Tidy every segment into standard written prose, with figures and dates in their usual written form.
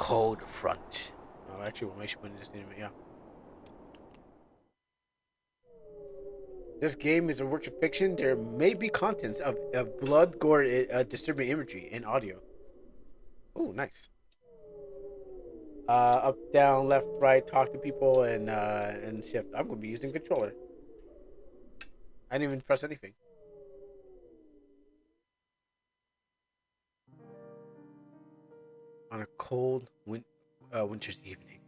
cold front. Oh, actually, well, I should put in this name. Yeah. This game is a work of fiction. There may be contents of blood, gore, disturbing imagery, and audio. Oh, nice. Up, down, left, right, talk to people, and shift. I'm gonna be using controller. I didn't even press anything. On a cold winter's evening,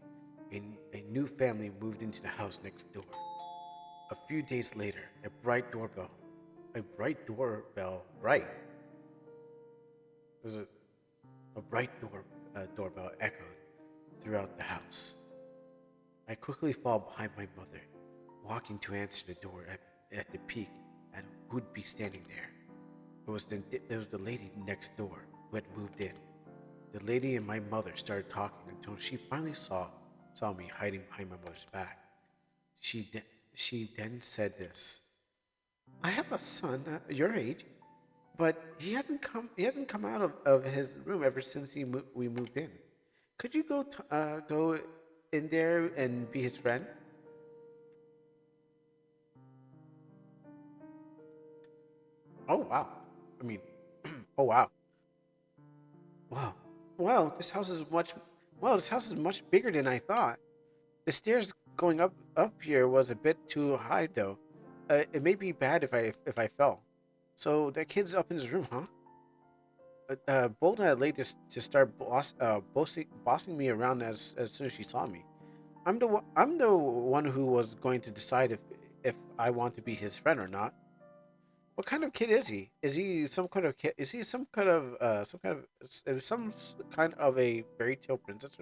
a new family moved into the house next door. A few days later, bright. There's a bright doorbell echoed throughout the house. I quickly followed behind my mother, walking to answer the door at the peak at who would be standing there. It was the lady next door who had moved in. The lady and my mother started talking until she finally saw me hiding behind my mother's back. She de- she then said this: "I have a son your age, but he hasn't come out of his room ever since we moved in. Could you go in there and be his friend?" Oh wow! I mean, oh wow! Wow! Wow! This house is much bigger than I thought. The stairs going up here was a bit too high, though. It may be bad if I fell. So that kid's up in his room, huh? Bold and late to start bossing me around as soon as she saw me. I'm the one who was going to decide if I want to be his friend or not. What kind of kid is he? Is he some kind of kid? Is he some kind of a fairy tale princess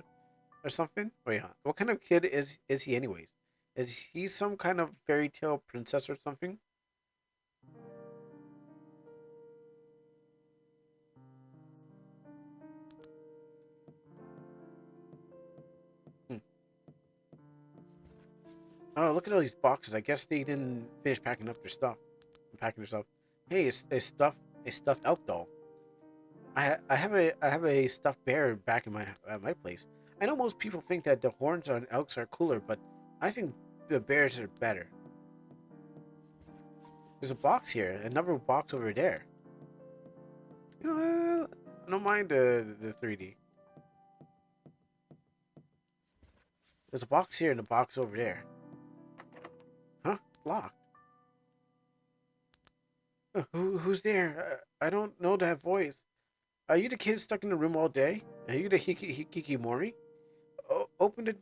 or something? Wait, huh? What kind of kid is he anyways? Is he some kind of fairy tale princess or something? Hmm. Oh, look at all these boxes. I guess they didn't finish packing up their stuff. Packing their stuff. Hey, it's a stuffed elk doll. I have a stuffed bear back in my at my place. I know most people think that the horns on elks are cooler, but I think the bears are better. There's a box here, another box over there. You know, I don't mind the 3D. There's a box here and a box over there. Huh? Locked. Who's there? I don't know that voice. Are you the kid stuck in the room all day? Are you the Hikikimori? O- open the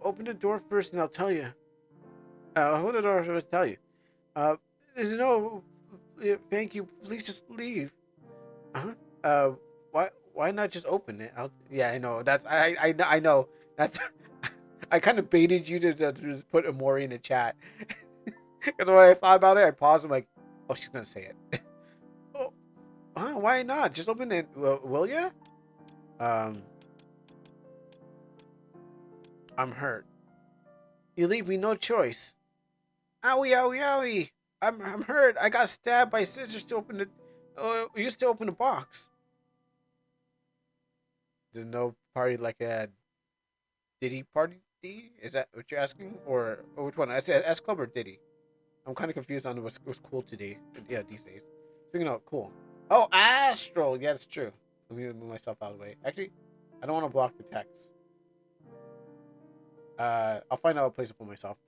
open the door first, and I'll tell you. Hold the door, I'll tell you. Uh, no, thank you. Please just leave. Uh-huh. Uh, why not just open it? Yeah, I know. I know. That's I kind of baited you to just put Amori in the chat. Because when I thought about it, I paused. I'm like, oh, she's gonna say it. Oh, why not? Just open it. Will ya? Um, I'm hurt. You leave me no choice. Owie, owie, owie. I'm hurt. I got stabbed by scissors to open the. Used to open the box. There's no party like a Diddy party. D? Is that what you're asking, or which one? I said S Club or Diddy. I'm kind of confused on what's cool today. Yeah, these days. Speaking of cool. Oh, Astral. Yeah, that's true. Let me move myself out of the way. Actually, I don't want to block the text. I'll find out a place to put myself.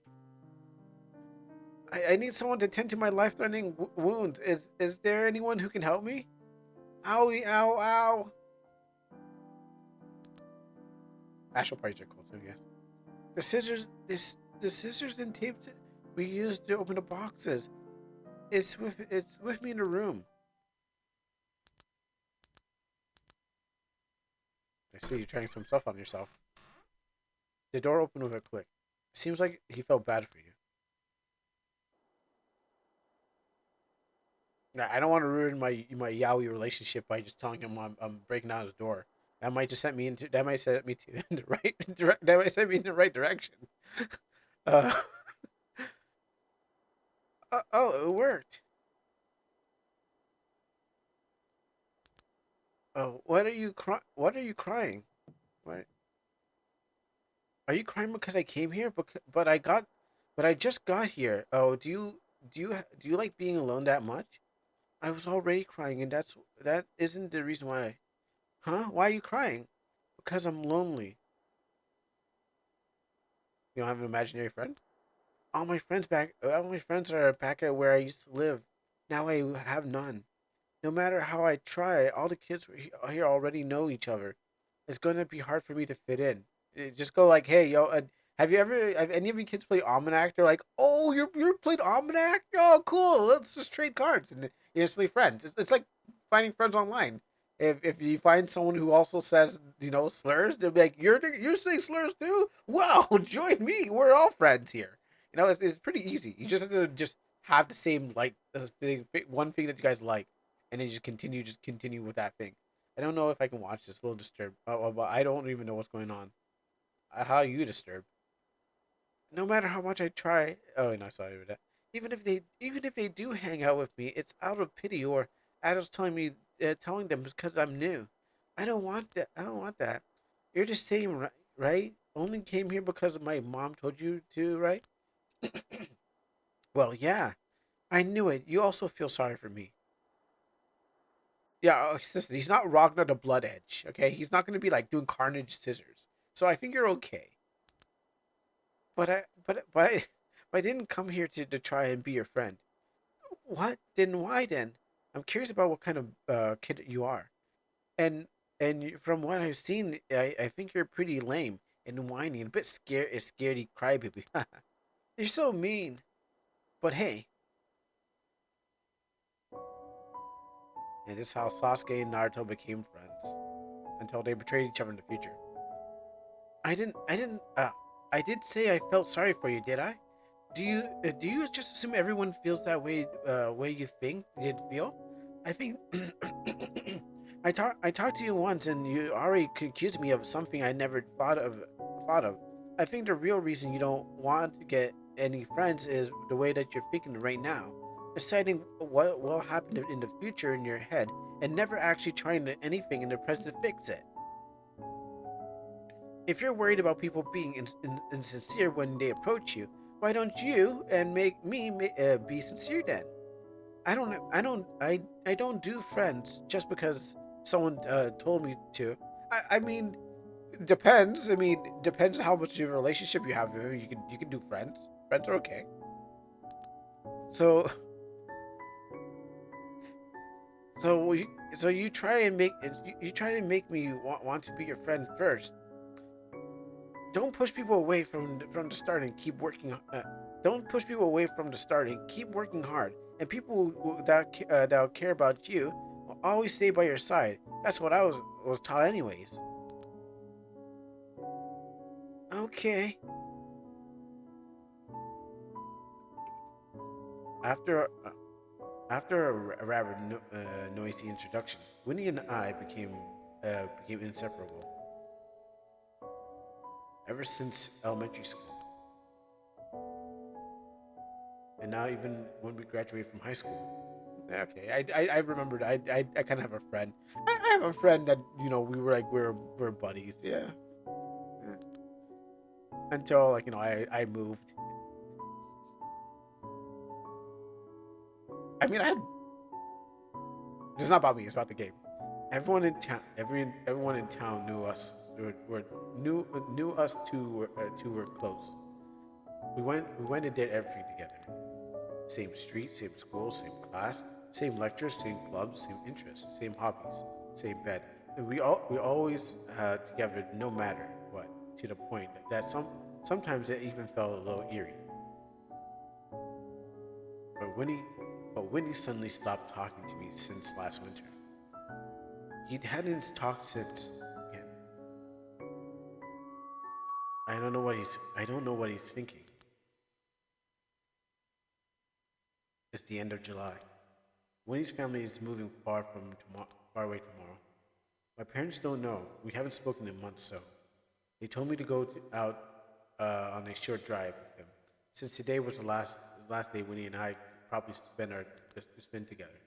I need someone to tend to my life-threatening wounds. Is there anyone who can help me? Owie, ow, ow. Astral parties are cool too. Yes. The scissors. The scissors and tape we used to open the boxes. It's with me in the room. I see you trying some stuff on yourself. The door opened with a click. Seems like he felt bad for you. Now, I don't want to ruin my yaoi relationship by just telling him I'm breaking down his door. That might set me to in the right that might set me in the right direction. Uh, oh, it worked. Oh, what are you crying? What are you crying because I came here? But I just got here. Oh, do you like being alone that much? I was already crying, and that isn't the reason why. Huh? Why are you crying? Because I'm lonely. You don't have an imaginary friend? All my friends are back at where I used to live. Now I have none. No matter how I try, all the kids here already know each other. It's gonna be hard for me to fit in. Just go like, hey, yo, have any of you kids played Almanac? They're like, oh, you're played Almanac? Oh, cool. Let's just trade cards and you're instantly friends. It's like finding friends online. If you find someone who also says slurs, they'll be like, you say slurs too? Wow, join me. We're all friends here. It's pretty easy. You just have to just have the same like one thing that you guys like, and then you just continue with that thing. I don't know if I can watch this. A little disturbed. But I don't even know what's going on. How are you disturbed? No matter how much I try. Oh no, sorry about that. Even if they do hang out with me, it's out of pity or adults telling them because I'm new. I don't want that. I don't want that. You're just saying right? Only came here because my mom told you to, right? Well, yeah, I knew it. You also feel sorry for me. Yeah, listen, he's not Ragnar the Blood Edge, okay? He's not going to be like doing Carnage scissors. So I think you're okay. But I didn't come here to try and be your friend. What? Then why then? I'm curious about what kind of kid you are. And from what I've seen, I think you're pretty lame and whiny and a bit scaredy crybaby. You're so mean. But hey, and this is how Sasuke and Naruto became friends until they betrayed each other in the future. I didn't. I did say I felt sorry for you, did I? Do you just assume everyone feels that way you think they'd feel? I think I talked to you once and you already accused me of something I never thought of. I think the real reason you don't want to get any friends is the way that you're thinking right now, deciding what will happen in the future in your head and never actually trying anything in the present to fix it. If you're worried about people being insincere when they approach you, why don't you and make me be sincere then? I don't do friends just because someone told me to. I mean, depends. I mean, depends how much of a relationship you have. You can do friends. Friends are okay. So so you try and you try and make me want to be your friend first. Don't push people away from the start and keep working. Don't push people away from the start and keep working hard. And people that'll care about you will always stay by your side. That's what I was taught, anyways. Okay. After after a rather noisy introduction, Winnie and I became inseparable ever since elementary school, and now even when we graduated from high school. Okay, I remembered. I kind of have a friend. I have a friend that we were like we're buddies. Yeah. Yeah. Until like I moved. I mean I had. It's not about me. It's about the game. Everyone in town knew us. Knew us two were close. We went and did everything together. Same street, same school, same class, same lectures, same clubs, same interests, same hobbies, same bed. And we always had together no matter what, to the point that sometimes it even felt a little eerie. But Winnie suddenly stopped talking to me since last winter. He hadn't talked since. Yeah, I don't know what he's thinking. It's the end of July. Winnie's family is moving far away tomorrow. My parents don't know. We haven't spoken in months, so they told me to out on a short drive with them. Since today was the last day Winnie and I probably spend together.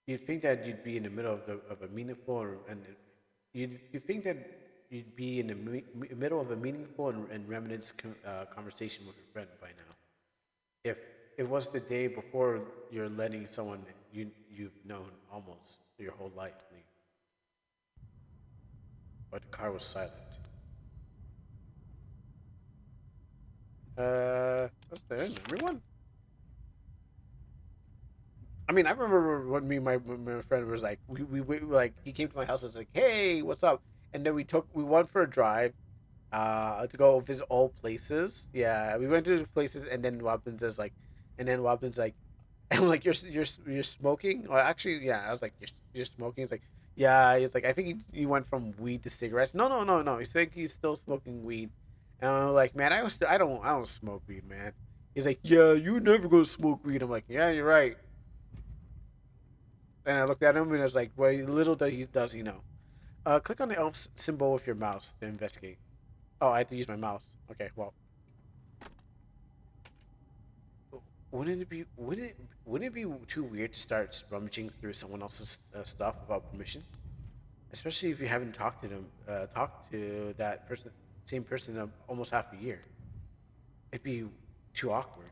You'd think that you'd be in the middle of a meaningful and you think that you'd be in the middle of a meaningful and reminiscent conversation with a friend by now. If it was the day before you're letting someone you've known almost your whole life leave, but the car was silent. That's the end. Everyone. I mean, I remember when me and my friend was like, we like he came to my house and was like, "Hey, what's up?" And then we went for a drive, to go visit all places. Yeah, we went to the places, and then Robin's like, I'm like, you're smoking? Well, actually, yeah, I was like, you're smoking. He's like, yeah. He's like, I think he went from weed to cigarettes. No, no, no, no. He's like, he's still smoking weed. And I'm like, man, I don't smoke weed, man. He's like, yeah, you never go smoke weed. I'm like, yeah, you're right. And I looked at him and I was like, well, little does he know. Click on the elf symbol with your mouse to investigate. Oh, I have to use my mouse. Okay, well, wouldn't it be too weird to start rummaging through someone else's stuff without permission? Especially if you haven't talked to that person, same person, in almost half a year. It'd be too awkward.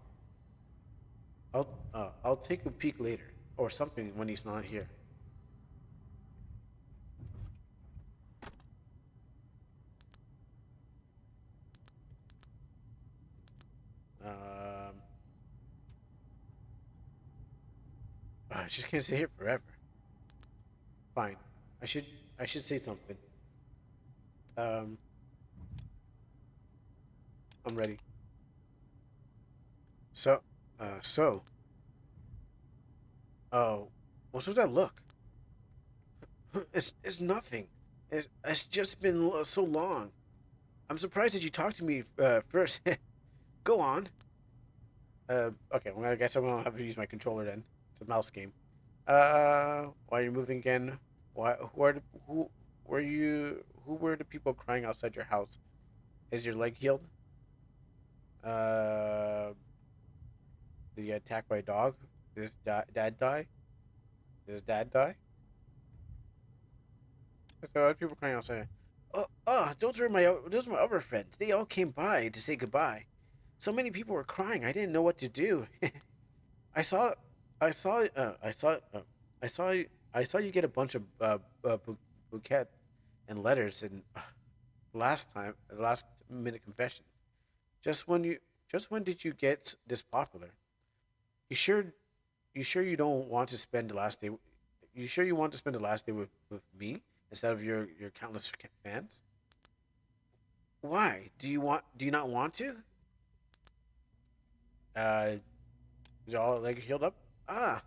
I'll take a peek later or something when he's not here. Um, I just can't stay here forever. Fine. I should I should say something. Um, I'm ready. So, so, oh, what's with that look? It's nothing. It's just been so long. I'm surprised that you talked to me first. Go on. Okay, well, I guess I'm gonna have to use my controller then. It's a mouse game. Why are you moving again? Why? Who were you? Who were the people crying outside your house? Is your leg healed? Uh, did you get attacked by a dog? Did his dad die? Did his dad die? So other people crying outside. Oh, those are my other friends. They all came by to say goodbye. So many people were crying. I didn't know what to do. I saw, I saw, I saw, I saw, I saw you get a bunch of bouquet and letters and last minute confession. Just when you, just when did you get this popular? You sure, you sure you don't want to spend the last day? You sure you want to spend the last day with me instead of your countless fans? Why? Do you not want to? Uh, is all leg healed up? Ah,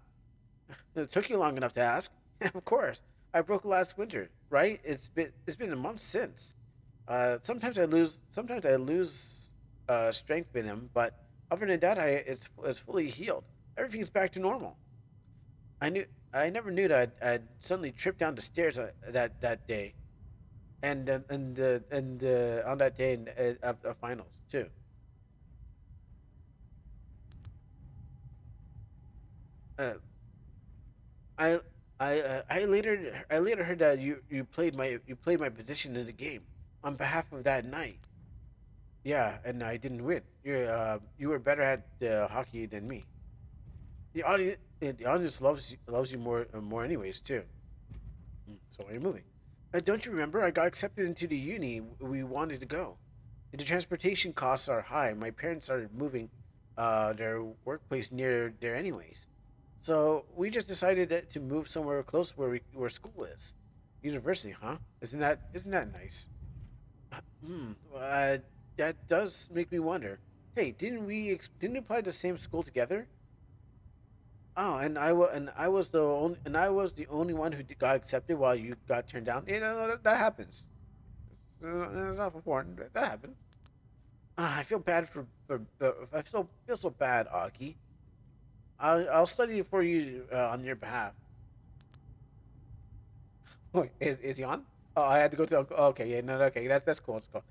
it took you long enough to ask. Of course, I broke last winter. Right? It's been a month since. Sometimes I lose strength in him, but other than that, it's fully healed. Everything's back to normal. I never knew that I'd suddenly tripped down the stairs that day, and on that day of finals too. Uh, I I later heard that you played my position in the game on behalf of that knight. Yeah, and I didn't win. You were better at hockey than me. The audience loves you more anyways too. So why are you moving? Don't you remember? I got accepted into the uni we wanted to go. The transportation costs are high. My parents are moving their workplace near there anyways. So we just decided to move somewhere close where school is. University, huh? Isn't that nice? Hmm. That does make me wonder. Hey, didn't we apply to the same school together? Oh, and I was the only one who got accepted while you got turned down. You know that happens. It's not important. That happened. I feel bad feel so bad, Augie. I'll study for you on your behalf. Wait, is he on? Oh, I had to go to. Oh, okay, yeah, no, okay, that's cool. That's cool.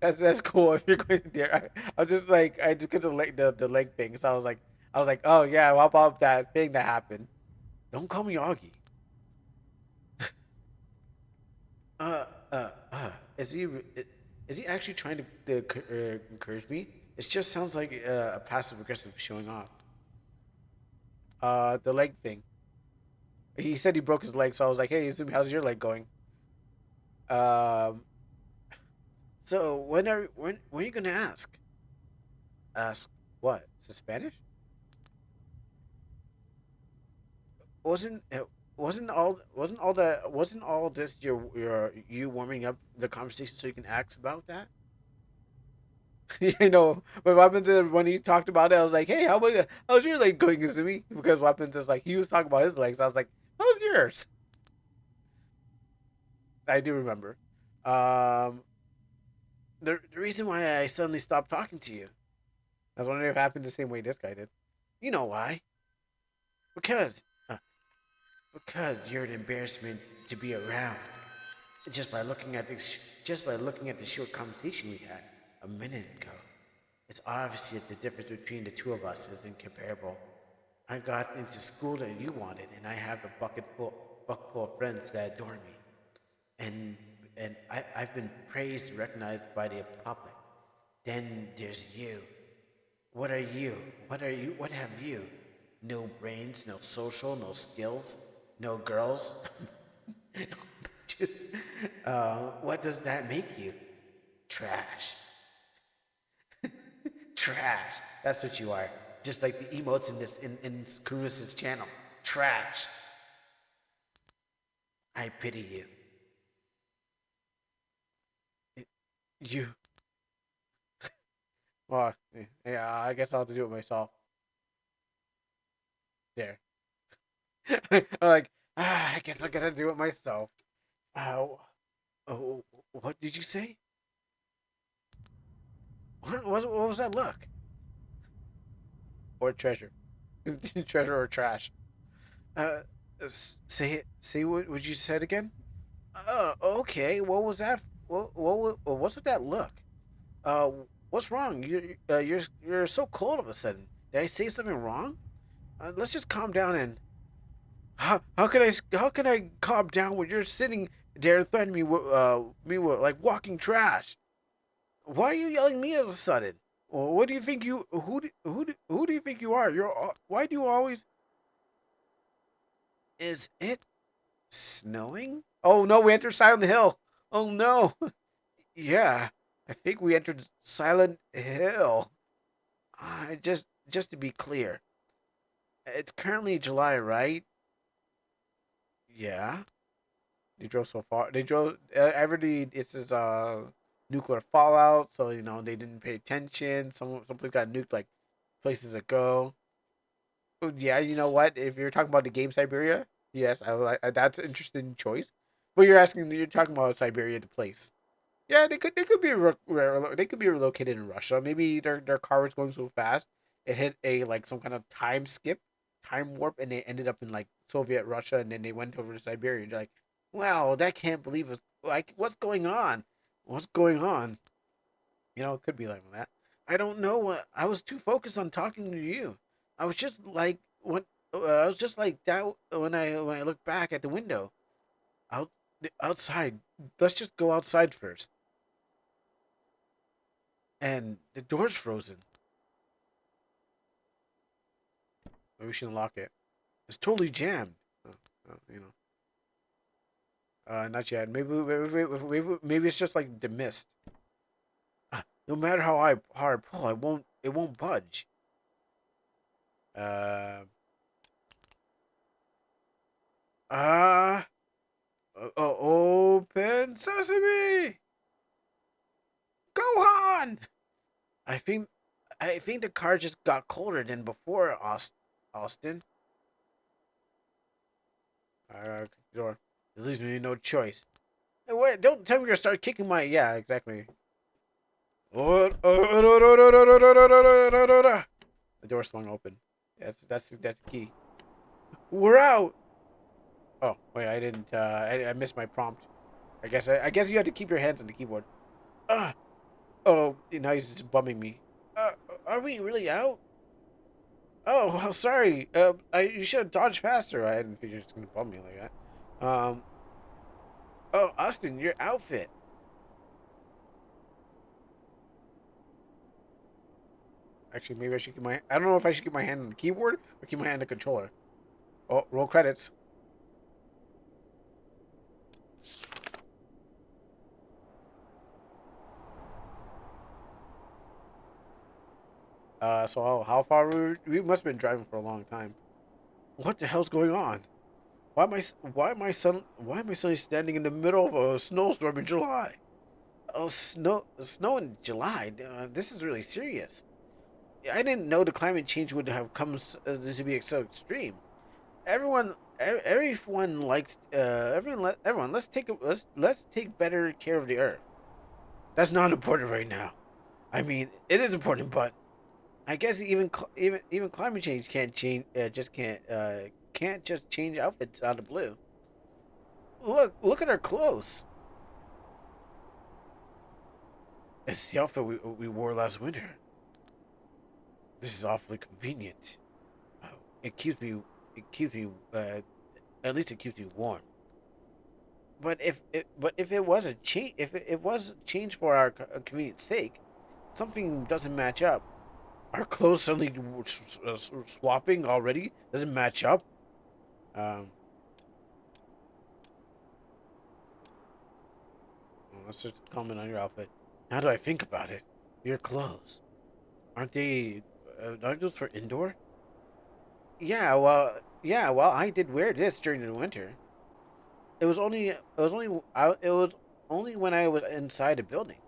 That's cool. If you're going there, I was just like I just because the leg thing. So I was like, oh yeah, what about that thing that happened? Don't call me Augie. is he is he actually trying to encourage me? It just sounds like a passive aggressive showing off. The leg thing. He said he broke his leg, so I was like, "Hey, Izumi, how's your leg going?" Um, so when are you gonna ask? Ask what? Is it Spanish? Wasn't wasn't all this your you warming up the conversation so you can ask about that? You know, but Weapons when he talked about it, I was like, "Hey, how's your leg going, Izumi?" Because Weapons is like he was talking about his legs. I was like, "How's yours?" I do remember. Um, the reason why I suddenly stopped talking to you, I was wondering if it happened the same way this guy did. You know why? Because because you're an embarrassment to be around. Just by looking at just by looking at the short conversation we had a minute ago, it's obvious that the difference between the two of us is incomparable. I got into school that you wanted, and I have a bucket full of friends that adore me, and I've been praised and recognized by the public. Then there's you. What are you? What are you? What have you? No brains, no social, no skills, no girls. Just, what does that make you? Trash. Trash. That's what you are. Just like the emotes in in Kunis's channel. Trash. I pity you. You. Well, yeah, I guess I'll have to do it myself. There. I'm like, I guess I gotta do it myself. Oh, oh, what did you say? What was that look? Or treasure? Treasure or trash? Uh, say it. Say what you said again. Okay. What was that? What's with that look? Uh, what's wrong? You're so cold all of a sudden. Did I say something wrong? Let's just calm down and how can I calm down when you're sitting there threatening me with like walking trash? Why are you yelling at me all of a sudden? Well, what do you think you who do you think you are? Why do you always is it snowing? Oh no, we entered Silent Hill. Oh no. Yeah, I think we entered Silent Hill. Just to be clear, it's currently July, right? Yeah. They drove so far. They drove every. It's this nuclear fallout, so you know they didn't pay attention. Some place got nuked like places ago. Oh, yeah, you know what? If you're talking about the game Siberia, yes, that's an interesting choice. But you're talking about Siberia, the place. Yeah, they could be they could be relocated in Russia. Maybe their car was going so fast it hit a like some kind of time skip, time warp, and they ended up in like Soviet Russia, and then they went over to Siberia. And they're like, wow, that can't believe it. Like, what's going on? What's going on? You know, it could be like that. I don't know what. I was too focused on talking to you. I was just like when I was just like that when I look back at the window out outside. Let's just go outside first. And the door's frozen. Maybe we shouldn't lock it. It's totally jammed. You know, not yet. Maybe it's just like the mist. No matter how I hard pull, it won't budge. Uh, ah, open sesame, Gohan. I think I think the car just got colder than before, Austin. Door. It leaves me no choice. Hey, wait, don't tell me you're gonna start kicking my. Yeah, exactly. The door swung open. That's the key. We're out. Oh wait, I didn't. I missed my prompt. I guess you have to keep your hands on the keyboard. Ah. Oh, now he's just bumming me. Are we really out? Oh, well, sorry. You should have dodged faster. I didn't think you were just gonna bum me like that. Oh, Austin, your outfit. Actually, maybe I should keep my. I don't know if I should keep my hand on the keyboard or keep my hand on the controller. Oh, roll credits. So how far we must have been driving for a long time. What the hell's going on? Why am I suddenly standing in the middle of a snowstorm in July? Oh, snow in July. This is really serious. I didn't know the climate change would have come to be so extreme. Everyone likes everyone. Let's take better care of the earth. That's not important right now. I mean, it is important, but I guess even climate change can't change. Just can't just change outfits out of blue. Look at our clothes. It's the outfit we wore last winter. This is awfully convenient. Uh, it keeps me it keeps me at least it keeps me warm. But if it was a change if it was change for our convenience sake, something doesn't match up. Our clothes suddenly swapping already doesn't match up. Um, well, let's just comment on your outfit. Now that I think about it, your clothes aren't those for indoor? Yeah, well, I did wear this during the winter. It was only when I was inside a building.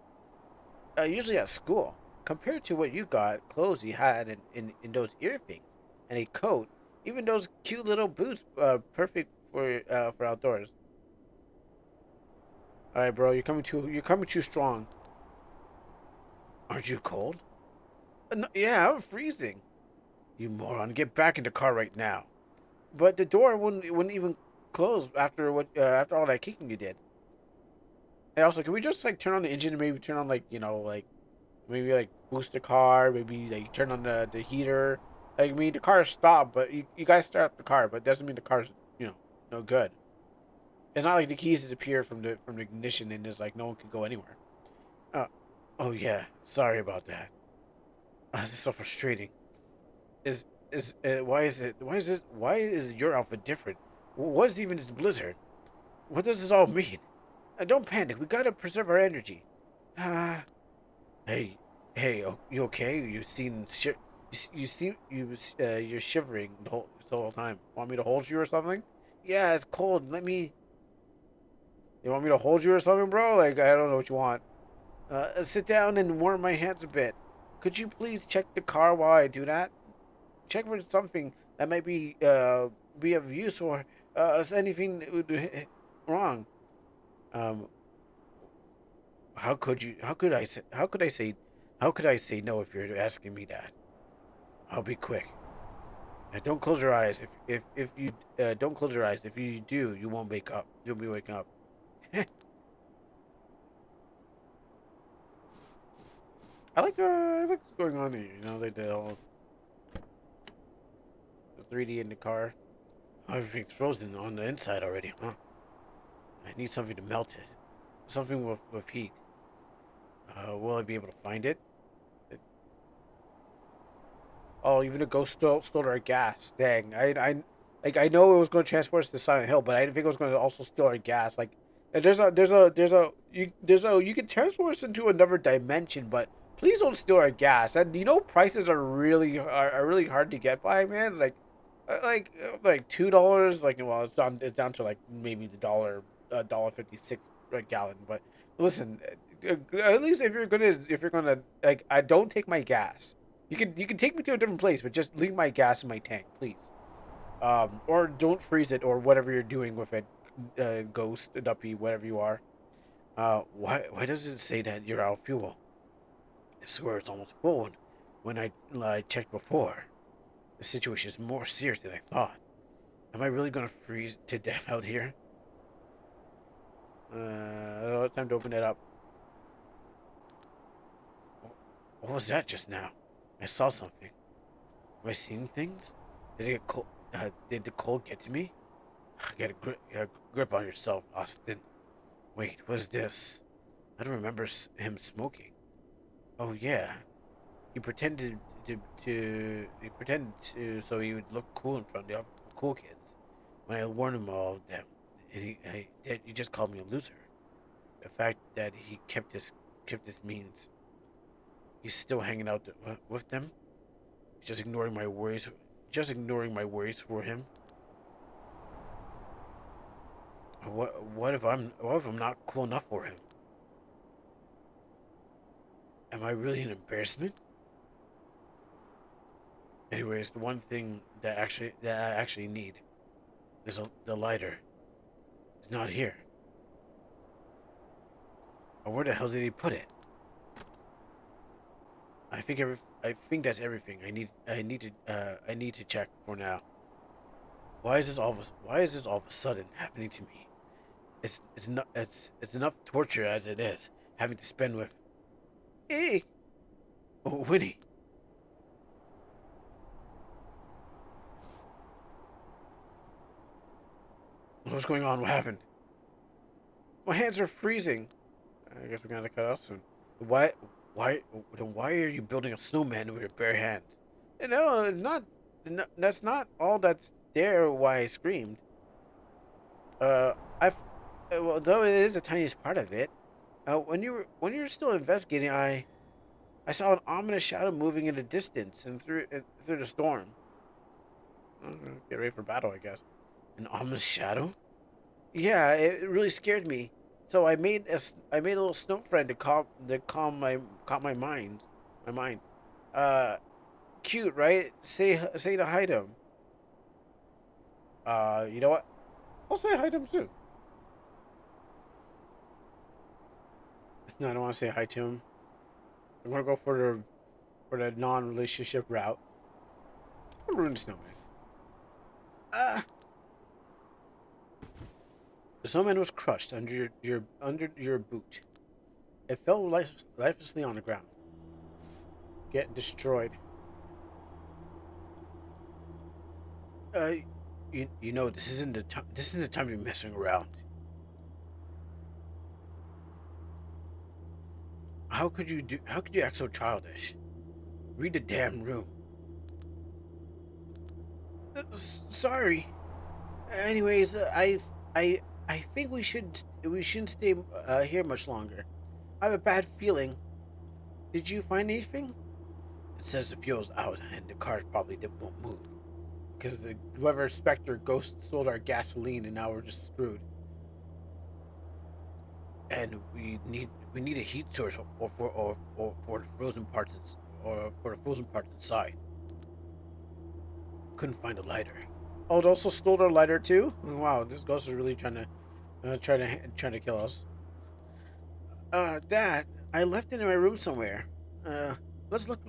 Usually at school. Compared to what you got, clothes you had in those ear things and a coat, even those cute little boots, perfect for outdoors. All right, bro, you're coming too strong. Aren't you cold? No, yeah, I'm freezing. You moron, get back in the car right now. But the door wouldn't even close after all that kicking you did. And also, can we just like turn on the engine and maybe turn on like like maybe like boost the car, maybe like turn on the heater. Like, I mean, the car stopped, but you guys start up the car, but it doesn't mean the car's you know no good. It's not like the keys disappear from the ignition and it's like no one can go anywhere. Uh, oh yeah, sorry about that. This is so frustrating. Why is your outfit different? What is even this blizzard? What does this all mean? Don't panic. We gotta preserve our energy. Ah, hey, you okay? You're shivering the whole time. Want me to hold you or something? Yeah, it's cold. You want me to hold you or something, bro? Like I don't know what you want. Sit down and warm my hands a bit. Could you please check the car while I do that? Check for something that might be of use or is anything wrong. Um, how could you? How could I say? How could I say? How could I say no if you're asking me that? I'll be quick. Don't close your eyes. If you don't close your eyes. If you do, you won't wake up. You'll be waking up. I like what's going on here. You know, like the 3D in the car. Oh, everything's frozen on the inside already, huh? I need something to melt it. Something with heat. Will I be able to find it? Oh, even a ghost stole our gas. Dang, I know it was going to transport us to Silent Hill, but I didn't think it was going to also steal our gas. Like, and you can transport us into another dimension, but please don't steal our gas. And prices are really hard to get by, man. Like $2. Like, well, it's down to like maybe the dollar 56 a gallon. But listen, at least if you're gonna like, I don't take my gas. You can take me to a different place, but just leave my gas in my tank, please. Or don't freeze it or whatever you're doing with it, ghost, duppy, whatever you are. Why does it say that you're out of fuel? I swear it's almost full when I checked before. The situation is more serious than I thought. Am I really gonna freeze to death out here? It's time to open it up. What was that just now? I saw something. Am I seeing things? Did it get cold? Did the cold get to me? Get a grip on yourself, Austin. Wait, what is this? I don't remember him smoking. Oh yeah, He pretended he pretended to so he would look cool in front of the cool kids. When I warned him all of them, he just called me a loser. The fact that he kept his means he's still hanging out with them, just ignoring my worries, just ignoring my worries for him. What if I'm not cool enough for him? Am I really an embarrassment? Anyways, the one thing that I actually need is the lighter. It's not here. Or where the hell did he put it? I think that's everything. I need to check for now. Why is this all of a sudden happening to me? It's enough torture as it is having to spend with. Hey, oh, Winnie, what's going on? What happened? My hands are freezing. I guess we're gonna cut off soon. Why why why are you building a snowman with your bare hands? No, not. No, that's not all that's there. Why I screamed. I've well, though it is the tiniest part of it. When you were still investigating, I saw an ominous shadow moving in the distance and through the storm. Get ready for battle, I guess. An ominous shadow? Yeah, it really scared me. So I made a little snow friend to calm my mind. Uh, cute, right? Say to hide him. You know what? I'll say hi to him too. No, I don't want to say hi to him. I'm gonna go for the non-relationship route. I'm ruined snowman. Uh, the snowman was crushed under your boot. It fell lifelessly on the ground. Get destroyed. Uh, you know this isn't the time to be messing around. How could you act so childish? Read the damn room. Sorry. Anyways, I I think we shouldn't stay here much longer. I have a bad feeling. Did you find anything? It says the fuel's out and the car probably won't move because whoever Spectre Ghost stole our gasoline and now we're just screwed. And we need a heat source or for the frozen parts or for the frozen parts inside. Couldn't find a lighter. Oh, it also stole our lighter too. Wow, this ghost is really trying to kill us. Dad, I left it in my room somewhere. Uh, let's look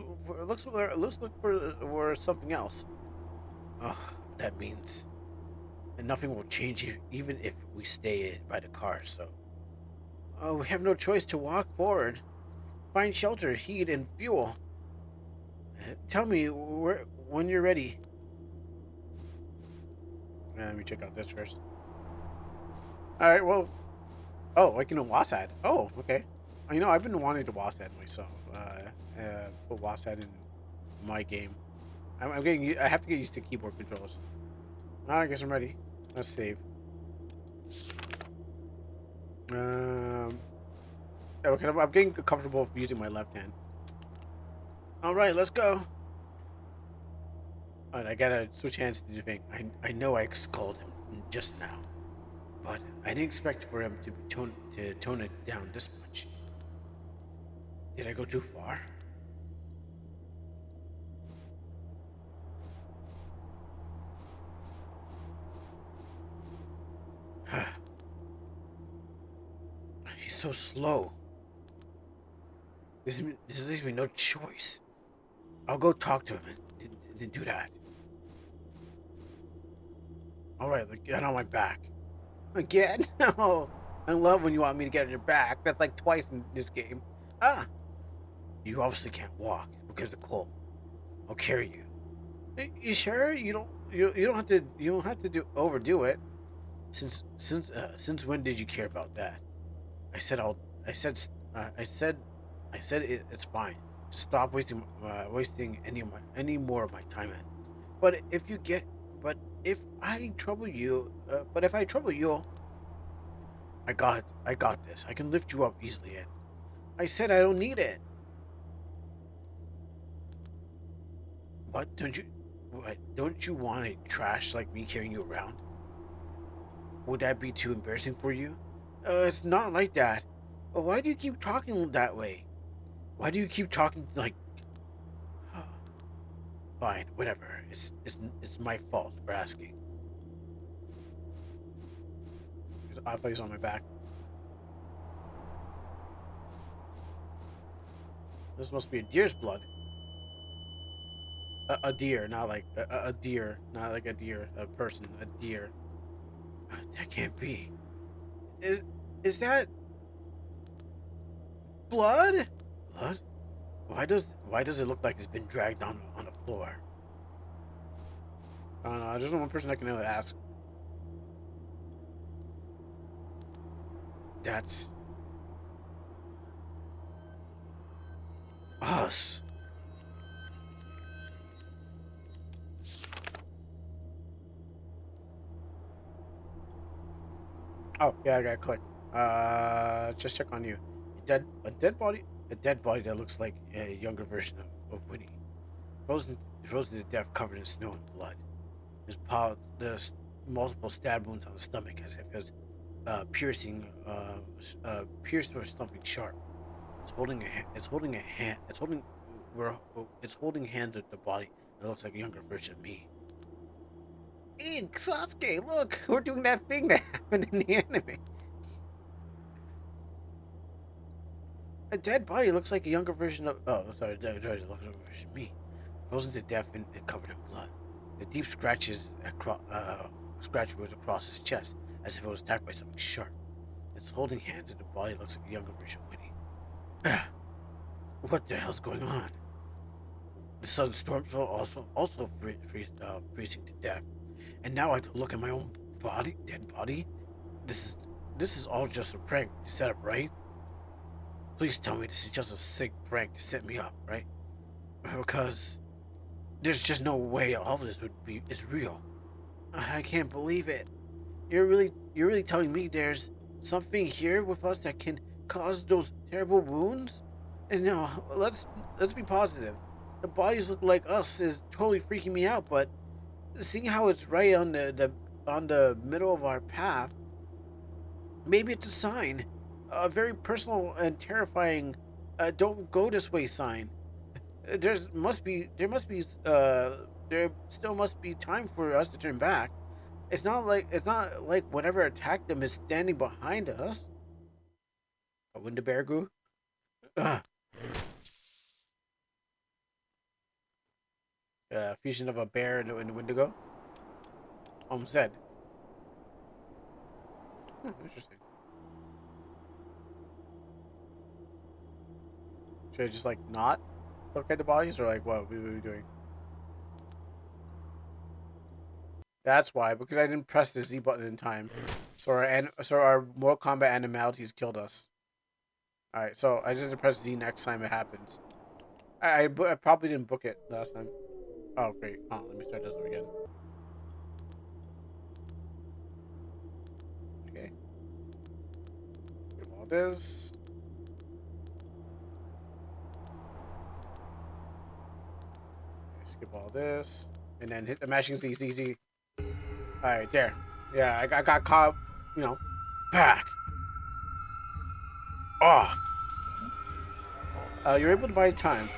for something else. Oh, that means and nothing will change even if we stay by the car. So, we have no choice to walk forward, find shelter, heat, and fuel. Tell me when you're ready. Let me check out this first. All right. Well, oh, I can Wasad. Oh, okay. You know, I've been wanting to Wasad myself. Put Wasad in my game. I'm getting. I have to get used to keyboard controls. I guess I'm ready. Let's save. Um. Okay, I'm getting comfortable using my left hand. All right, let's go. All right, I gotta switch hands to do the thing. I know I called him just now, but I didn't expect for him to tone it down this much. Did I go too far? He's so slow. This leaves me no choice. I'll go talk to him and do that. All right, look, get on my back. Again? No. I love when you want me to get on your back. That's like twice in this game. Ah, you obviously can't walk because of the cold. I'll carry you. You sure? You don't have to overdo it. Since when did you care about that? I said I'll I said I said it's fine. Just stop wasting any more of my time. In. But if you get, but if I trouble you, I got this. I can lift you up easily. And I said I don't need it. What don't you? What don't you want a trash like me carrying you around? Would that be too embarrassing for you? It's not like that. Why do you keep talking that way? Why do you keep talking like? Fine, whatever. It's my fault for asking. I thought he was on my back. This must be a deer's blood. A deer, not like a deer, not like a deer, a person, a deer. That can't be. Is is that blood? Blood? Why does it look like it's been dragged on the floor? I don't know. There's one person I can really ask. That's us. Oh yeah, I got to click. Just check on you. A dead body that looks like a younger version of Winnie, frozen to death, covered in snow and blood. There's multiple stab wounds on the stomach, as if it's pierced with something sharp. It's holding hands with the body. It looks like a younger version of me. Hey, Sasuke, look, we're doing that thing that happened in the anime. A dead body looks like a younger version of. Oh, sorry, a dead body looks like a version of me, frozen to death and covered in blood. The deep scratch goes across his chest, as if it was attacked by something sharp. It's holding hands, and the body looks like a younger version of Winnie. What the hell's going on? The sudden storms are also freezing to death, and now I have to look at my own dead body. This is this is all just a prank to set up, right? Please tell me this is just a sick prank to set me up, right? Because there's just no way all of this is real. I can't believe it. You're really telling me there's something here with us that can cause those terrible wounds? And no, let's be positive. The bodies look like us is totally freaking me out, but seeing how it's right on the middle of our path, maybe it's a sign. A very personal and terrifying don't go this way sign. There still must be time for us to turn back. It's not like whatever attacked them is standing behind us. A window bear goo? Ugh. Fusion of a bear and a Wendigo. Said. Interesting. Should I just like not look at the bodies, or like what we were doing? That's why, because I didn't press the Z button in time. So our Mortal Kombat animalities killed us. All right, so I just need to press Z next time it happens. I probably didn't book it last time. Oh great. Oh, let me start this over again. Okay. Skip all this. Okay, skip all this, and then hit the mashing Z Z Z. All right, there. Yeah, I got caught. You know, back. Oh, you're able to buy time.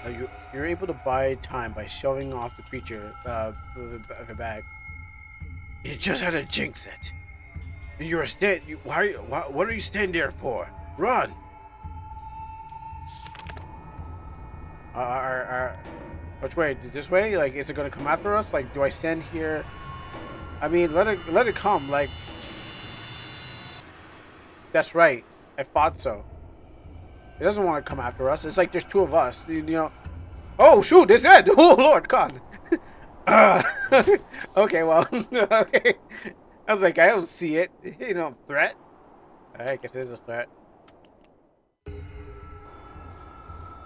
You're able to buy time by shoving off the creature with a bag. You just had to jinx it. You're a stand. What are you standing there for? Run! Which way? This way? Like, is it gonna come after us? Like, do I stand here? I mean, let it come. Like, that's right. I thought so. It doesn't want to come after us. It's like there's two of us. You know. Oh shoot! It's it. Oh Lord God. Uh, okay, well, okay. I was like, I don't see it. You know, threat. I guess it is a threat.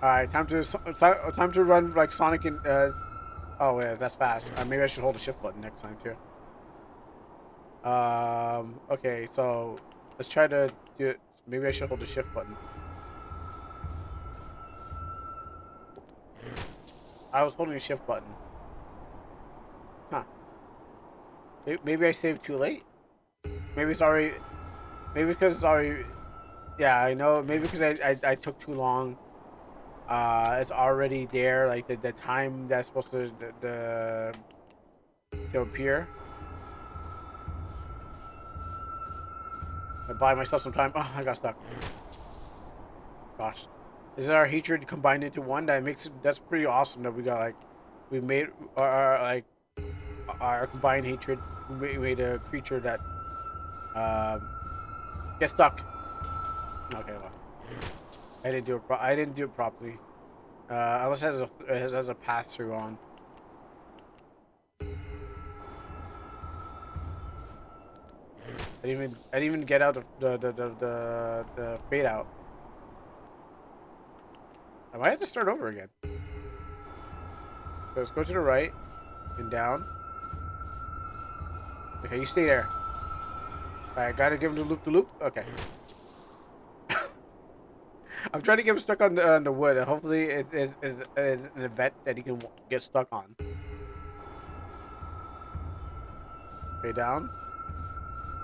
All right, time to run like Sonic and. Oh yeah, that's fast. Maybe I should hold the shift button next time too. Okay, so let's try to do it. Maybe I should hold the shift button. I was holding the shift button. Huh. Maybe I saved too late. Maybe it's already. Maybe because it's already. Yeah, I know. Maybe because I took too long. It's already there. Like the time that's supposed to appear. I buy myself some time. Oh, I got stuck. Gosh, is it our hatred combined into one? That makes it. That's pretty awesome. That we got like, we made like our combined hatred. We made a creature that um gets stuck. Okay, well, I didn't do it. I didn't do it properly. Unless it has a pass through on. I didn't even get out of the fade out. I might have to start over again. So let's go to the right and down. Okay, you stay there. I gotta give him the loop. Okay. I'm trying to get him stuck on the wood. Hopefully, it is an event that he can get stuck on. Okay, down.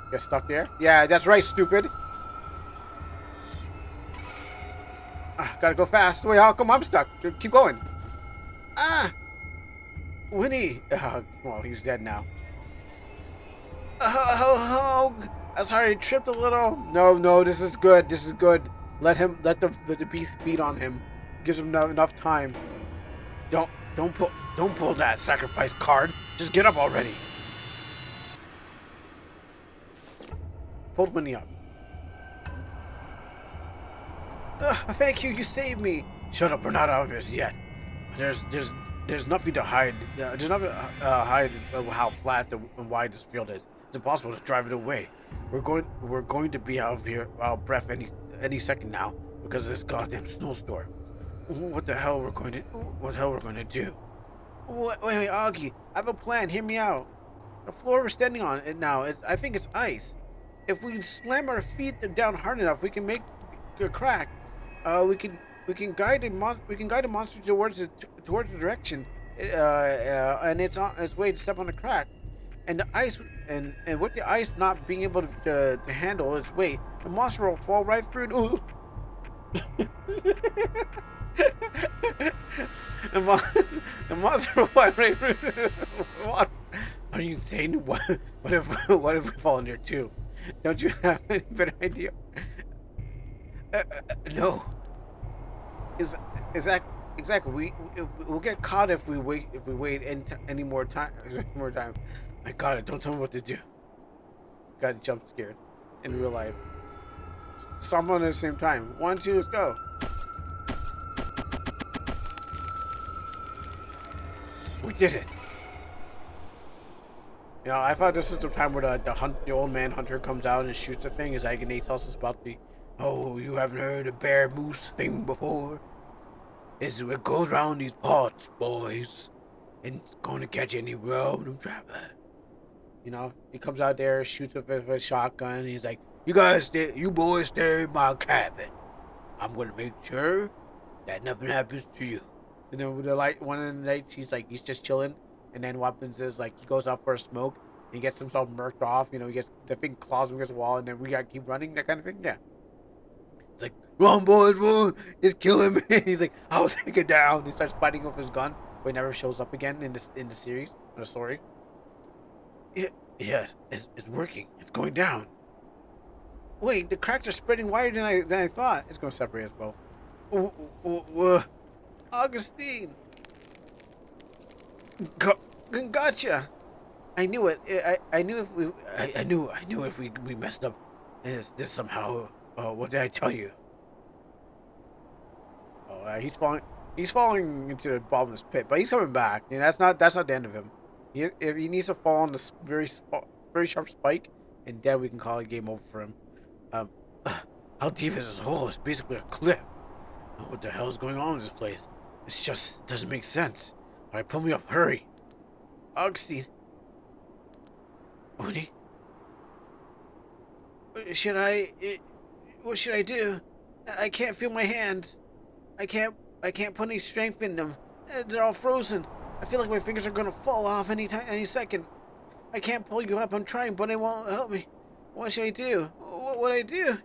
Get stuck there. Yeah, that's right, stupid. Gotta go fast. Wait, how come I'm stuck? Keep going. Ah, Winnie. Well, he's dead now. I'm sorry, I tripped a little. No, this is good. This is good. Let the beast feed on him. Gives him enough time. Don't don't pull that sacrifice card. Just get up already. Pulled Winnie up. Thank you. You saved me. Shut up. We're not out of this yet. There's there's there's nothing to hide. There's nothing hide how flat and wide this field is. It's impossible to drive it away. We're going to be out of here out of breath any second now because of this goddamn snowstorm. What the hell we're going to do? Wait, Augie. I have a plan. Hear me out. The floor we're standing on it now. I think it's ice. If we slam our feet down hard enough, we can make a crack. We can guide a monster towards the direction, and it's on its way to step on the crack. And the ice and with the ice not being able to handle its weight, the monster will fall right through. Ooh. the, mon- the monster will fall right through. What are you saying? What if we fall in there too? Don't you have any better idea? No. Is exactly. We'll get caught if we wait any more time. More time. My God! Don't tell me what to do. Got jump scared in real life. Stomp on at the same time. 1, 2, let's go. We did it. You know, I thought this was the time where the old man hunter comes out and shoots the thing. His agony tells us about the. Oh, you haven't heard a bear moose thing before? This is what goes around these parts, boys. And it's going to catch any road of traveler. You know, he comes out there, shoots with a shotgun, and he's like, you boys stay in my cabin. I'm going to make sure that nothing happens to you. And then with one of the nights, he's just chilling. And then what happens is, like, he goes out for a smoke, and he gets himself murked off. You know, he gets, the thing claws him against the wall, and then we got to keep running, that kind of thing. Yeah. It's like, run, boys, run! Just kill him. He's like, I'll take it down. He starts fighting with his gun, but he never shows up again in the series, in the story. Yes, it's working. It's going down. Wait, the cracks are spreading wider than I thought. It's going to separate us both. Augustine, gotcha. I knew it. I knew if we. I knew if we messed up, this somehow. What did I tell you? Oh, he's falling. He's falling into the bottomless pit, but he's coming back. And that's not the end of him. If he needs to fall on this very sharp spike, and then we can call it game over for him. Um, how deep is this hole? It's basically a cliff. What the hell is going on in this place? This just doesn't make sense. Alright, pull me up. Hurry. Augustine. Oni? Should I... What should I do? I can't feel my hands. I can't... I can't put any strength in them. They're all frozen. I feel like my fingers are gonna fall off any second. I can't pull you up. I'm trying, but it won't help me. What should I do? What would I do?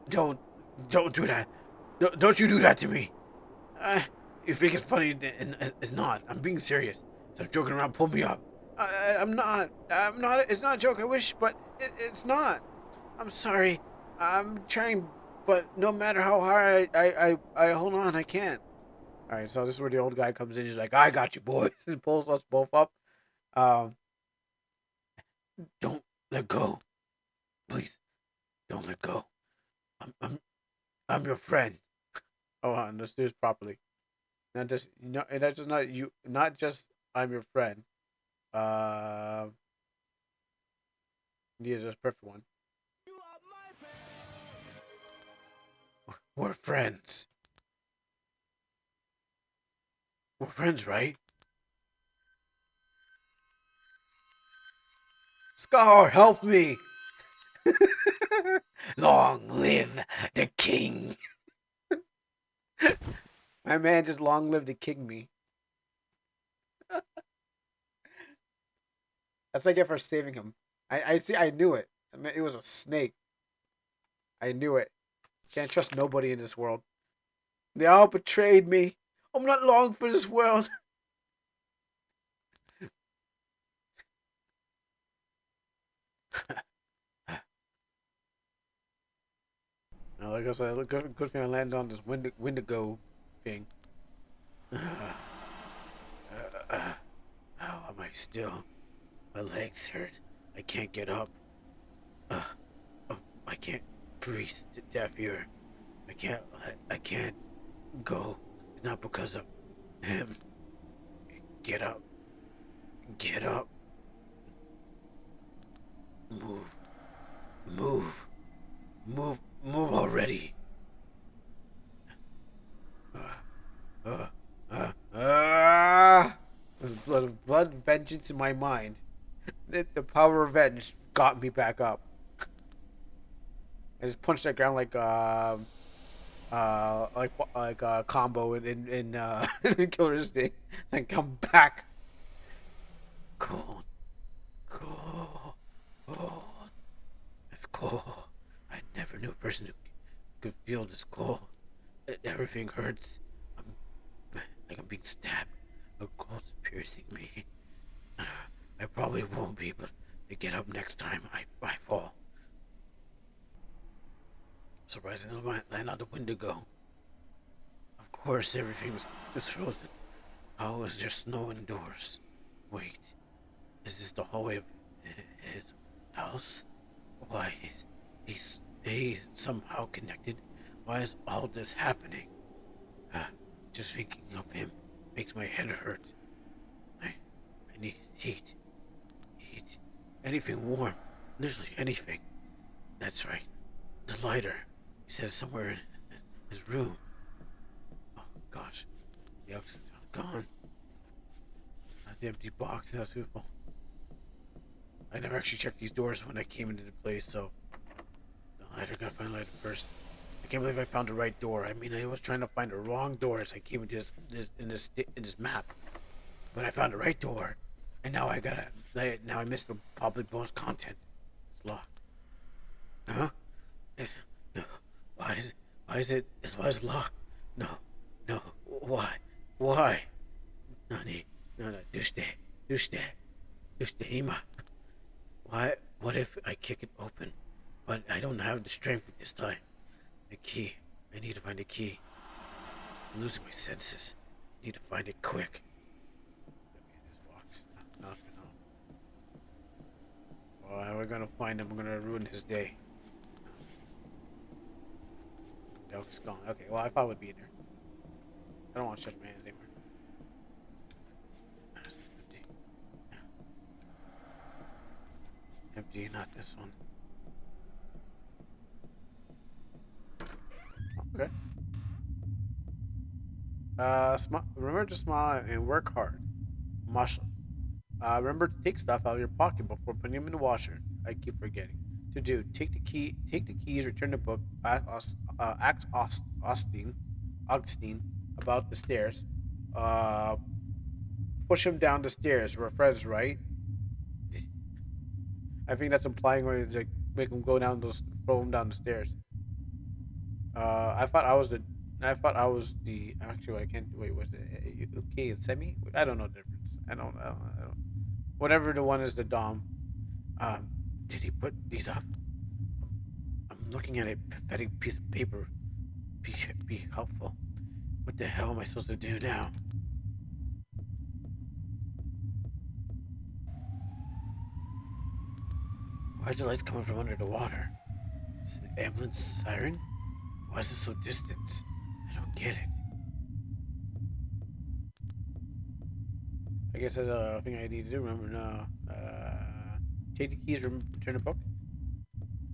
Don't... Don't do that. Don't you do that to me. You think it's funny, and it's not. I'm being serious. Stop joking around. Pull me up. I'm not. I'm not. It's not a joke. I wish, but it's not. I'm sorry. I'm trying, but no matter how hard I hold on, I can't. All right, so this is where the old guy comes in. He's like, "I got you, boys," and pulls us both up. Um, don't let go, please. Don't let go. I'm I'm I'm your friend. Oh, let's do this properly. Not just no, and that's just not you. Not just I'm your friend. Uh, yeah, that's a perfect one. We're friends. We're friends, right? Scar, help me! Long live the king! My man just long live the king me. That's what I get for saving him. I see. I knew it. I mean, it was a snake. I knew it. Can't trust nobody in this world. They all betrayed me. I'm not long for this world. Like I said, good thing I landed on this Wendigo thing. How am I still? My legs hurt. I can't get up. Uh, I can't breathe to death here. I can't go. It's not because of him. Get up. Get up. Move. Move. Move already. Uh, blood vengeance in my mind. The power of revenge got me back up. I just punched that ground like combo in Killer Instinct. Then come back. Cold, cold, cold. It's cold. I never knew a person who could feel this cold. Everything hurts. I'm like I'm being stabbed. A cold is piercing me. I probably won't be able to get up next time I fall. Surprisingly, I land on the Wendigo. Of course, everything was frozen. How is there snow indoors? Wait, is this the hallway of his house? Why is he somehow connected? Why is all this happening? Just thinking of him makes my head hurt. I need heat. Heat. Anything warm. Literally anything. That's right. The lighter. He said it's somewhere in his room. Oh gosh. The oxygen's gone. The empty box. That's beautiful. I never actually checked these doors when I came into the place, so the lighter, gotta find the lighter first. I can't believe I found the right door. I mean, I was trying to find the wrong door as I came into this map, but I found the right door, and now now I missed the probably bonus content. It's locked. Huh? No. Why is it locked? No. No. Why? Why? Nani? No. Duste. Ima. Why? What if I kick it open? But I don't have the strength this time. The key. I need to find the key. I'm losing my senses. I need to find it quick. This box. Not for now. Well, we're gonna find him. We're gonna ruin his day. The elk's gone. Okay, well, I thought it would be in there. I don't want to touch my hands anymore. Empty, not this one. Okay. Remember to smile and work hard. Marshall. Remember to take stuff out of your pocket before putting them in the washer. I keep forgetting. To do. Take the keys. Return the book. Ask Augustine about the stairs. Uh, Push him down the stairs. We're friends, right? I think that's implying where it's like make him go down those, throw him down the stairs. I thought I was the. I thought I was the. Actually, I can't. Wait, was it okay and semi? I don't know the difference. I don't. Whatever the one is, the dom. Um, did he put these up? I'm looking at a pathetic piece of paper. Be helpful. What the hell am I supposed to do now? Why are the lights coming from under the water? Is it an ambulance siren? Why is it so distant? I don't get it. I guess that's a thing I need to do. Remember now. Take the keys. Return the book.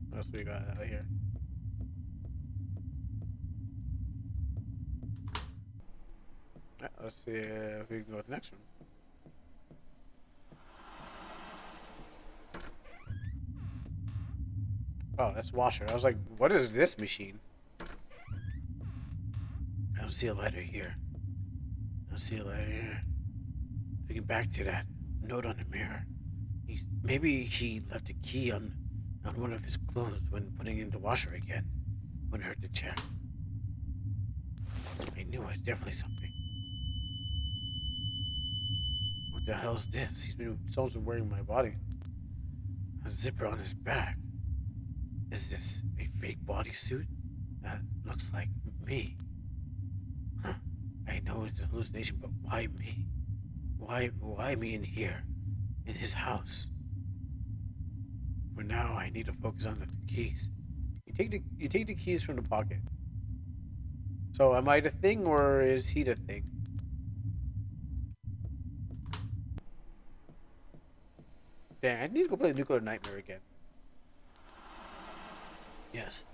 What else we got out here? Let's see if we can go to the next one. Oh, that's washer. I was like, what is this machine? I don't see a letter here. I don't see a letter here. Thinking back to that note on the mirror. Maybe he left a key on one of his clothes when putting it in the washer again. Wouldn't hurt to check. I knew it. Definitely something. What the hell is this? Someone's been wearing my body. A zipper on his back. Is this a fake bodysuit? That looks like me. Huh. I know it's a hallucination, but why me? Why me in here? In his house? For now, I need to focus on the keys. You take the keys from the pocket. So am I the thing or is he the thing? Dang, I need to go play Nuclear Nightmare again. Yes,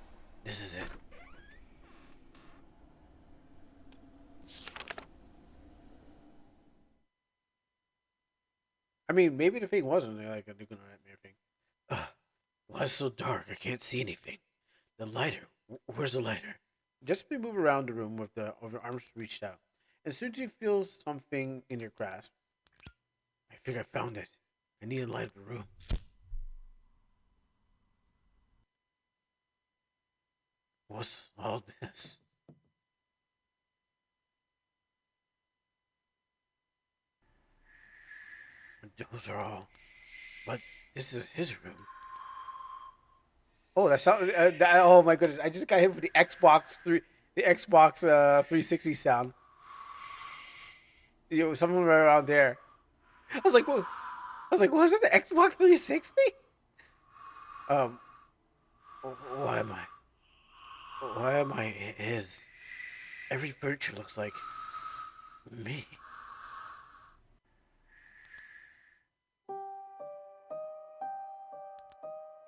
this is it. I mean, maybe the thing wasn't like a Nuclear Nightmare thing. Ugh, why is it so dark? I can't see anything. The lighter. Where's the lighter? Just move around the room with your arms reached out. As soon as you feel something in your grasp, I think I found it. I need to light up the room. What's all this? Those are all. But this is his room. Oh, that sound. Oh my goodness! I just got hit with the Xbox 360 sound. Someone right around there. I was like, what? I was like, was it the Xbox 360? Um, why am I? Why am I his? Every furniture looks like me.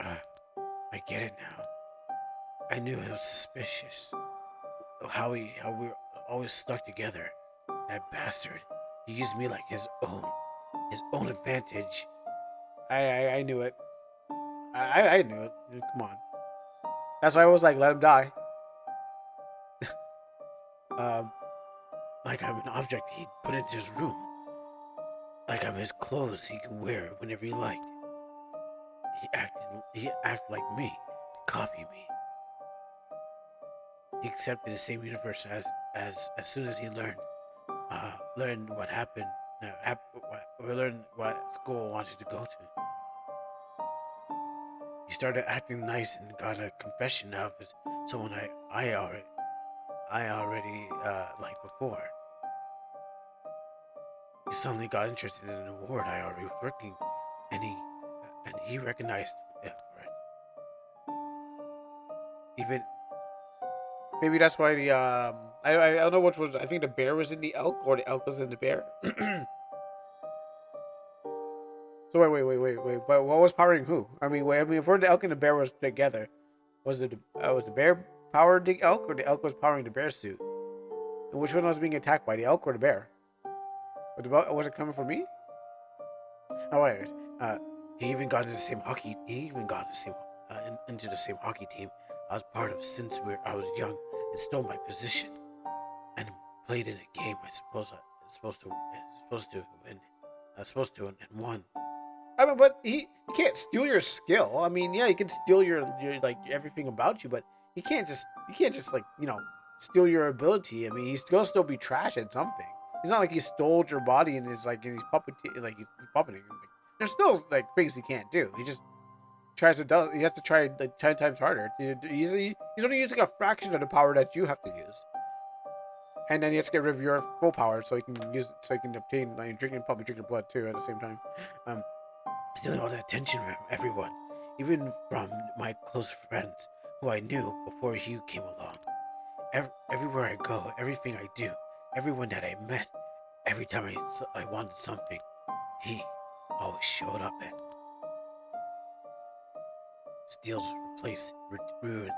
Uh, I get it now. I knew it was suspicious. How we were always stuck together. That bastard. He used me like his own advantage. I knew it. I knew it. Come on. That's why I was like, let him die. Um, like I'm an object he put into his room. Like I'm his clothes he can wear whenever he liked. He acted like me, to copy me. He accepted the same universe as soon as he learned what happened. Or learned what school I wanted to go to. He started acting nice and got a confession out of someone I already liked before. He suddenly got interested in an award I already was working, and he recognized it for it. Even maybe that's why the I don't know which was. I think the bear was in the elk or the elk was in the bear. So wait. But what was powering who? I mean, if we're the elk and the bear was together, was the bear powered the elk or the elk was powering the bear suit? And which one was being attacked by, the elk or the bear? Was it coming for me? Oh, wait. Uh, he even got into the same hockey. He even got into the same hockey team I was part of since I was young, and stole my position and played in a game. I suppose I was supposed to win. I was supposed to and won. I mean, but he can't steal your skill. I mean, yeah, he can steal your like everything about you, but he can't just like steal your ability. I mean, he's gonna still be trash at something. It's not like he stole your body and is like and he's he's puppeting. Like, there's still like things he can't do. He just he has to try like 10 times harder. He's only using a fraction of the power that you have to use, and then he has to get rid of your full power so he can obtain like probably drink your blood too at the same time. Um, Stealing all the attention from everyone, even from my close friends who I knew before you came along. Everywhere I go, everything I do, everyone that I met, every time I wanted something, he always showed up and steals, ruins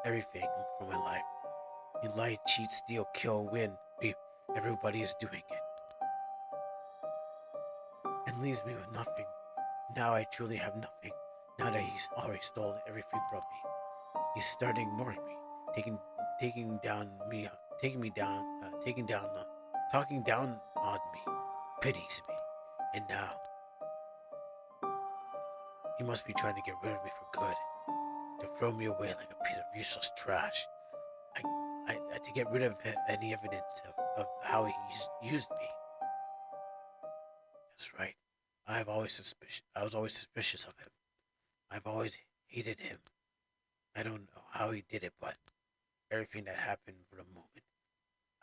everything from my life. He lie, cheat, steal, kill, win. Everybody is doing it and leaves me with nothing. Now I truly have nothing. Now that he's already stolen everything from me. He started ignoring me, taking taking down me, taking me down, taking down, talking down on me, pities me, and now he must be trying to get rid of me for good, to throw me away like a piece of useless trash. To get rid of any evidence of how he used me. That's right. I was always suspicious of him. I've always hated him. I don't know how he did it, but everything that happened for the moment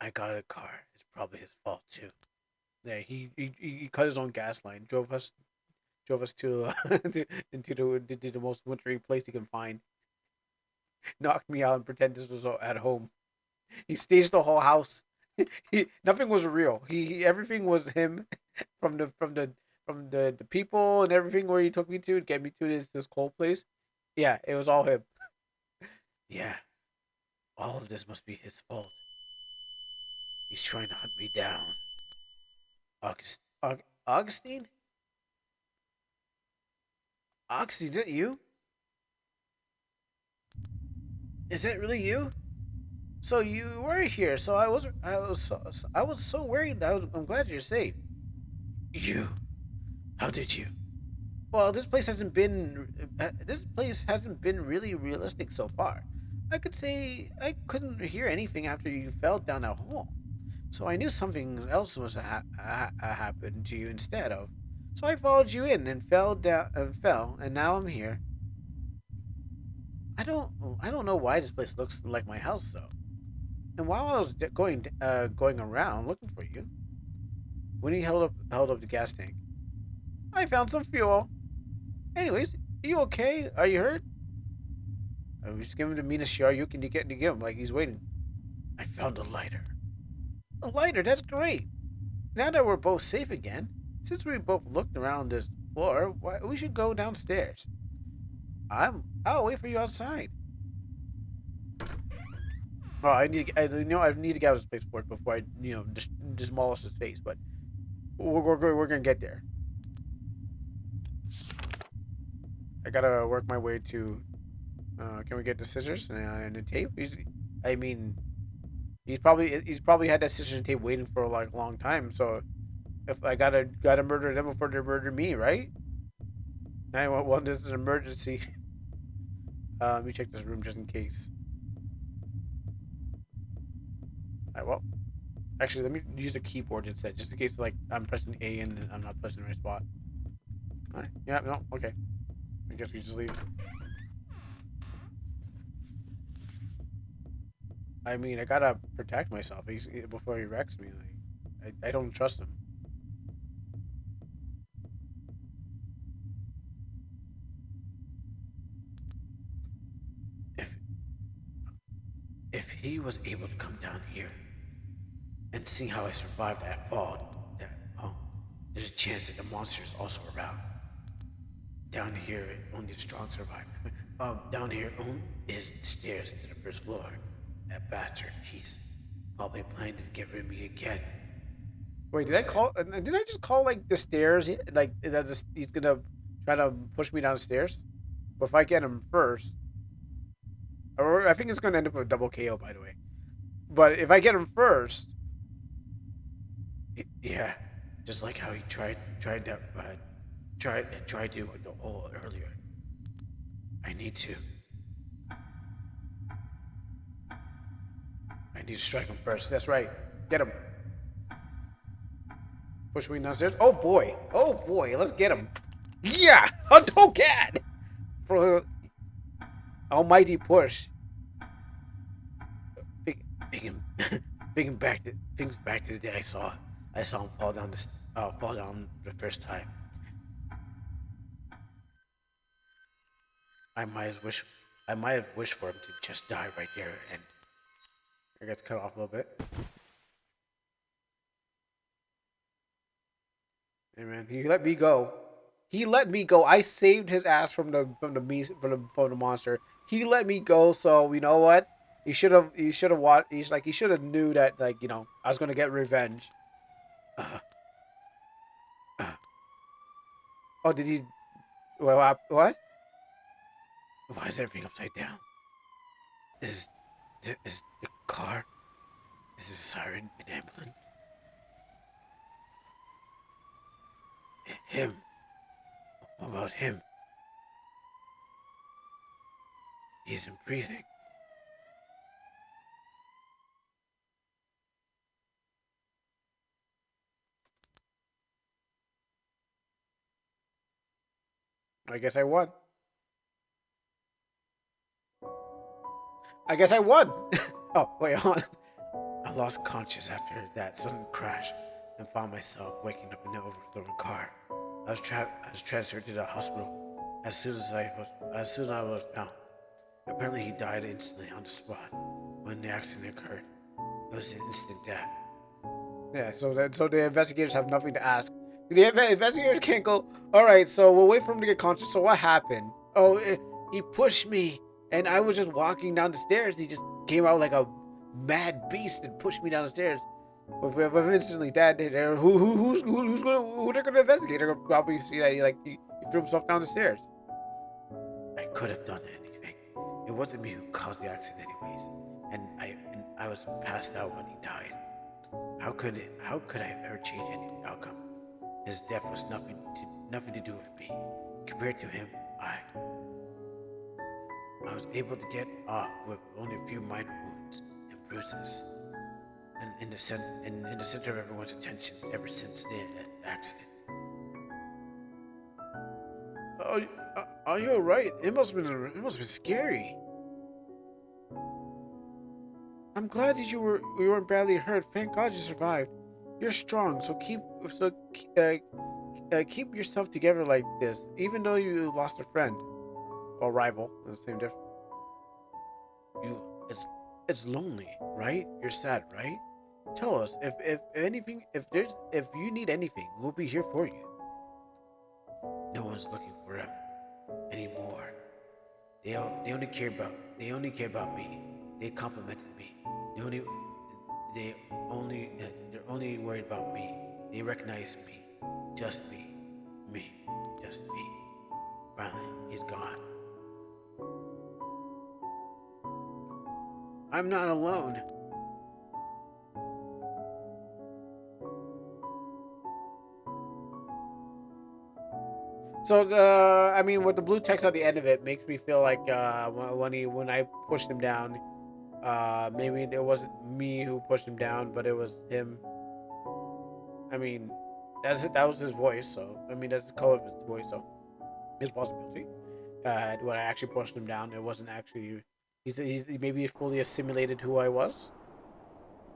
I got a car. It's probably his fault too. Yeah, he cut his own gas line, drove us to, into the most wintry place he can find, knocked me out, and pretend this was at home. He staged the whole house. Nothing was real. Everything was him, from the people and everything where he took me to get me to this cold place. Yeah, it was all him. Yeah, all of this must be his fault. He's trying to hunt me down. Augustine? Augustine, is it you? Is it really you? So you were here. So I was so worried. I'm glad you're safe. You? How did you? Well, this place hasn't been really realistic so far. I could say I couldn't hear anything after you fell down a hole. So I knew something else must have happened to you instead of. So I followed you in and fell, and now I'm here. I don't know why this place looks like my house though. And while I was going around looking for you, when he held up the gas tank, I found some fuel. Anyways, are you okay? Are you hurt? I was just giving him the meanest shot you can get to give him, like he's waiting. I found a lighter. A lighter? That's great. Now that we're both safe again, since we both looked around this floor, we should go downstairs. I'll wait for you outside. Oh, I need to get out of this place first before I demolish his face. But we're gonna get there. I gotta work my way to. Can we get the scissors and the tape? I mean, he's probably had that scissors and tape waiting for like a long time. So if I gotta murder them before they murder me, right? 911, this is an emergency. Let me check this room just in case. Alright, well, actually, let me use the keyboard instead, just in case like I'm pressing A and I'm not pressing the right spot. Alright, yeah, no, okay. I guess we just leave. I mean, I gotta protect myself before he wrecks me. Like, I don't trust him. If if he was able to come down here and see how I survived that fall, there's a chance that the monster is also around. Down here, only the strong survive. Down here is the stairs to the first floor. That bastard, Probably planning to get rid of me again. Wait, did I call? Did I just call like the stairs? Like that? He's gonna try to push me down the stairs. But if I get him first, or I think it's gonna end up with a double KO. By the way, but if I get him first, yeah, just like how he tried to the hole earlier. I need to. I need to strike him first. That's right. Get him. Push me downstairs. Oh boy. Oh boy. Let's get him. Yeah. Oh God. For almighty push. Big, thinking, thinking back to the day I saw him fall down the first time. I might have wished, I might have wished for him to just die right there, and I got cut off a little bit. Hey man, he let me go. He let me go. I saved his ass from the monster. He let me go. So you know what? He should have watched. He should have knew that I was gonna get revenge. Uh, uh. Oh, did he? What? Why is everything upside down? Is is the car? Is this siren an ambulance? Him? What about him? He isn't breathing. I guess I won. I guess I won. Oh wait, hold on. I lost conscious after that sudden crash and found myself waking up in an overthrown car. I was transferred to the hospital as soon as I was found. Apparently, he died instantly on the spot when the accident occurred. It was an instant death. Yeah, so the investigators have nothing to ask. The investigators can't go. All right, so we'll wait for him to get conscious. So what happened? Oh, he pushed me, and I was just walking down the stairs. He just came out like a mad beast and pushed me down the stairs. But we're instantly dead. Who they're gonna investigate? They're gonna probably see that he threw himself down the stairs. I could have done anything. It wasn't me who caused the accident, anyways, and I was passed out when he died. How could I have ever changed any outcome? His death was nothing to do with me. Compared to him, I was able to get off with only a few minor wounds and bruises, and in the center of everyone's attention ever since the accident. Oh, are you alright? It must have been scary. I'm glad that you weren't badly hurt. Thank God you survived. You're strong, keep yourself together like this. Even though you lost a friend or rival, the same difference. You, it's lonely, right? You're sad, right? Tell us if anything, if you need anything, we'll be here for you. No one's looking for him anymore. They only care about me. They complimented me. They only they're only worried about me. They recognize me. Just me. Me. Just me. Finally, he's gone. I'm not alone. So I mean, with the blue text at the end of it, makes me feel like when I pushed him down, maybe it wasn't me who pushed him down, but it was him. I mean, that was his voice, so I mean that's the color of his voice, so his possibility. When I actually pushed him down, it wasn't actually. He's maybe fully assimilated who I was.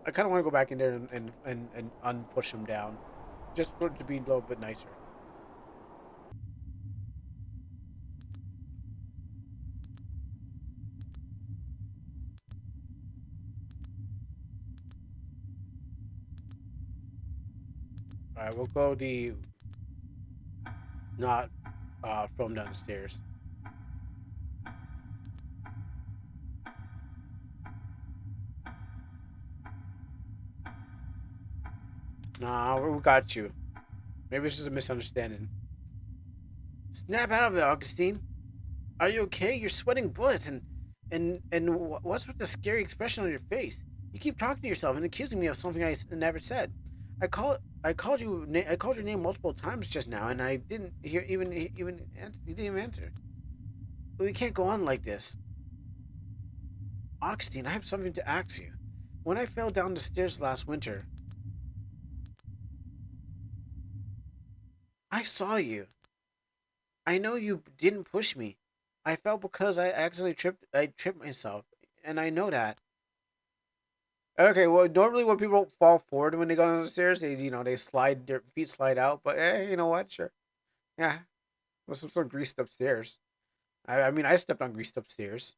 I kind of want to go back in there and unpush him down, just for it to be a little bit nicer. All right, we'll go the not from down the stairs. Nah, we got you. Maybe it's just a misunderstanding. Snap out of it, Augustine. Are you okay? You're sweating bullets, and what's with the scary expression on your face? You keep talking to yourself and accusing me of something never said. I called your name multiple times just now, and I didn't hear you didn't even answer. We can't go on like this. Augustine, I have something to ask you. When I fell down the stairs last winter, I saw you. I know you didn't push me. I fell because I tripped myself, and I know that. Okay, well, normally when people fall forward when they go down the stairs, they slide their feet slide out. But you know what? Sure, yeah, with some sort of greased up stairs. I mean, I stepped on greased up stairs.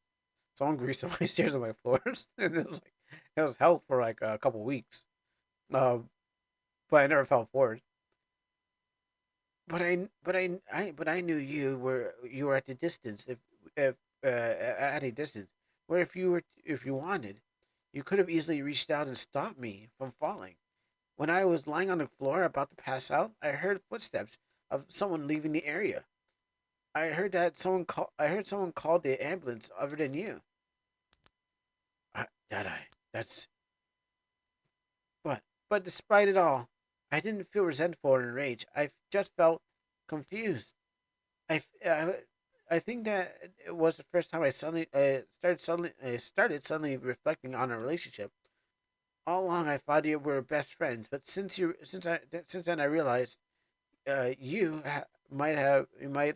Someone greased up my stairs on my floors, and it was hell for like a couple weeks. Um, but I never fell forward. But I knew you were at the distance. If at a distance, where if you wanted, you could have easily reached out and stopped me from falling. When I was lying on the floor about to pass out, I heard footsteps of someone leaving the area. I heard someone call the ambulance other than you. That I that's but despite it all, I didn't feel resentful or enraged. I just felt confused. I, I, I think that it was the first time I started suddenly reflecting on our relationship. All along, I thought you were best friends, but since then I realized you might have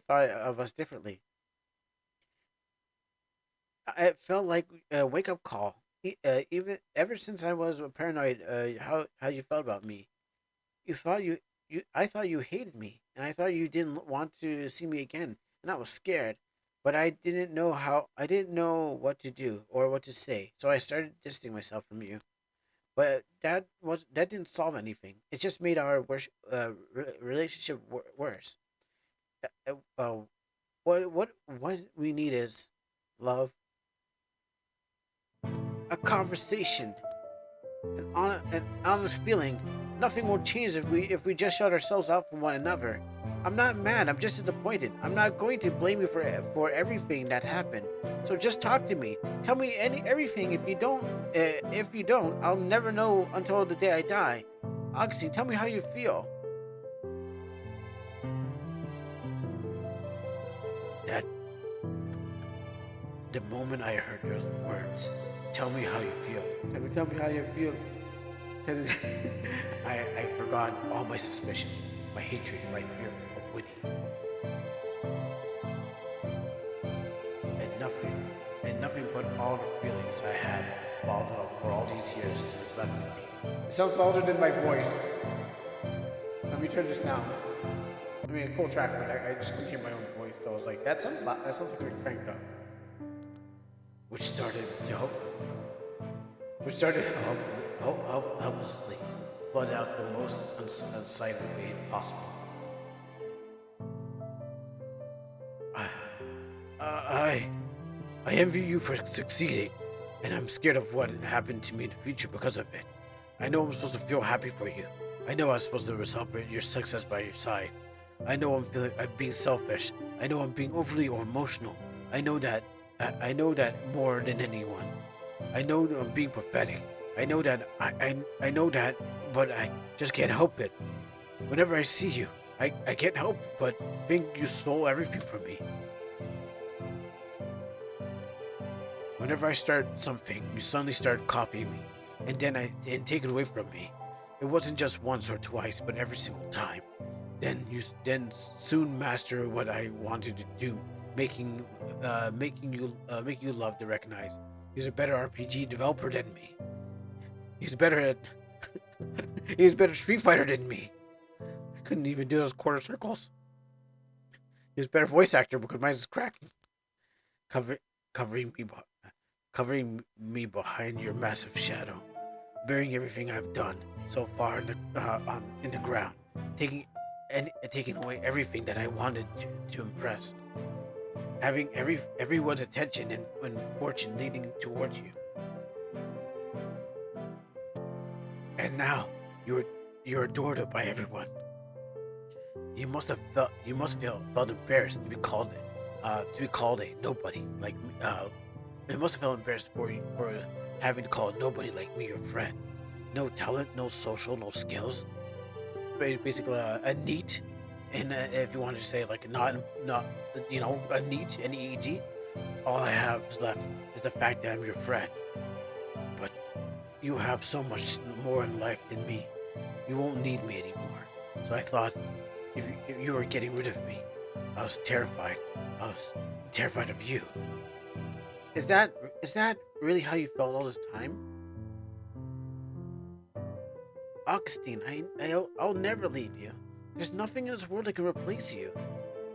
thought of us differently. It felt like a wake up call. Even ever since I was paranoid, how you felt about me. You thought you I thought you hated me, and I thought you didn't want to see me again, and I was scared. But I didn't know what to do or what to say, so I started distancing myself from you. But that didn't solve anything. It just made our relationship worse. Uh, what we need is love, a conversation, an honest feeling. Nothing will change if we just shut ourselves out from one another. I'm not mad. I'm just disappointed. I'm not going to blame you for everything that happened. So just talk to me. Tell me everything. If you don't, I'll never know until the day I die. Augustine, tell me how you feel. That the moment I heard those words, tell me how you feel. Tell me how you feel. I forgot all my suspicion, my hatred, my fear of Winnie, and nothing but all the feelings I had bottled up for all these years since left with me. It sounds louder than my voice. Let me turn this down. I mean, a cool track, but I just couldn't hear my own voice, so I was like, that sounds loud. That sounds like it's cranked up. Which started, you know, which started helplessly, flood out the most unsightly way possible. I, uh, I, I envy you for succeeding, and I'm scared of what happened to me in the future because of it. I know I'm supposed to feel happy for you. I know I'm supposed to celebrate your success by your side. I'm being selfish. I know I'm being overly or emotional. I know that I know that more than anyone. I know that I'm being pathetic. I know that, but I just can't help it. Whenever I see you, I can't help but think you stole everything from me. Whenever I start something, you suddenly start copying me, and take it away from me. It wasn't just once or twice, but every single time. Then soon master what I wanted to do, make you love to recognize. He's a better RPG developer than me. He's better at he's better Street Fighter than me. I couldn't even do those quarter circles. He's a better voice actor because mine's cracking. Cover, covering me, covering me behind your massive shadow, burying everything I've done so far in the ground, taking away everything that I wanted to impress, having everyone's attention and fortune leading towards you. And now you're you're adored by everyone. You must feel felt embarrassed to be called a nobody like me. It must have felt embarrassed for you for having to call nobody like me your friend. No talent, no social, no skills. Basically, a neat, and if you wanted to say like not a neat, NEET. All I have left is the fact that I'm your friend. But you have so much more in life than me. You won't need me anymore. So I thought if you were getting rid of me, I was terrified. I was terrified of you. Is that really how you felt all this time? Augustine, I'll never leave you. There's nothing in this world that can replace you.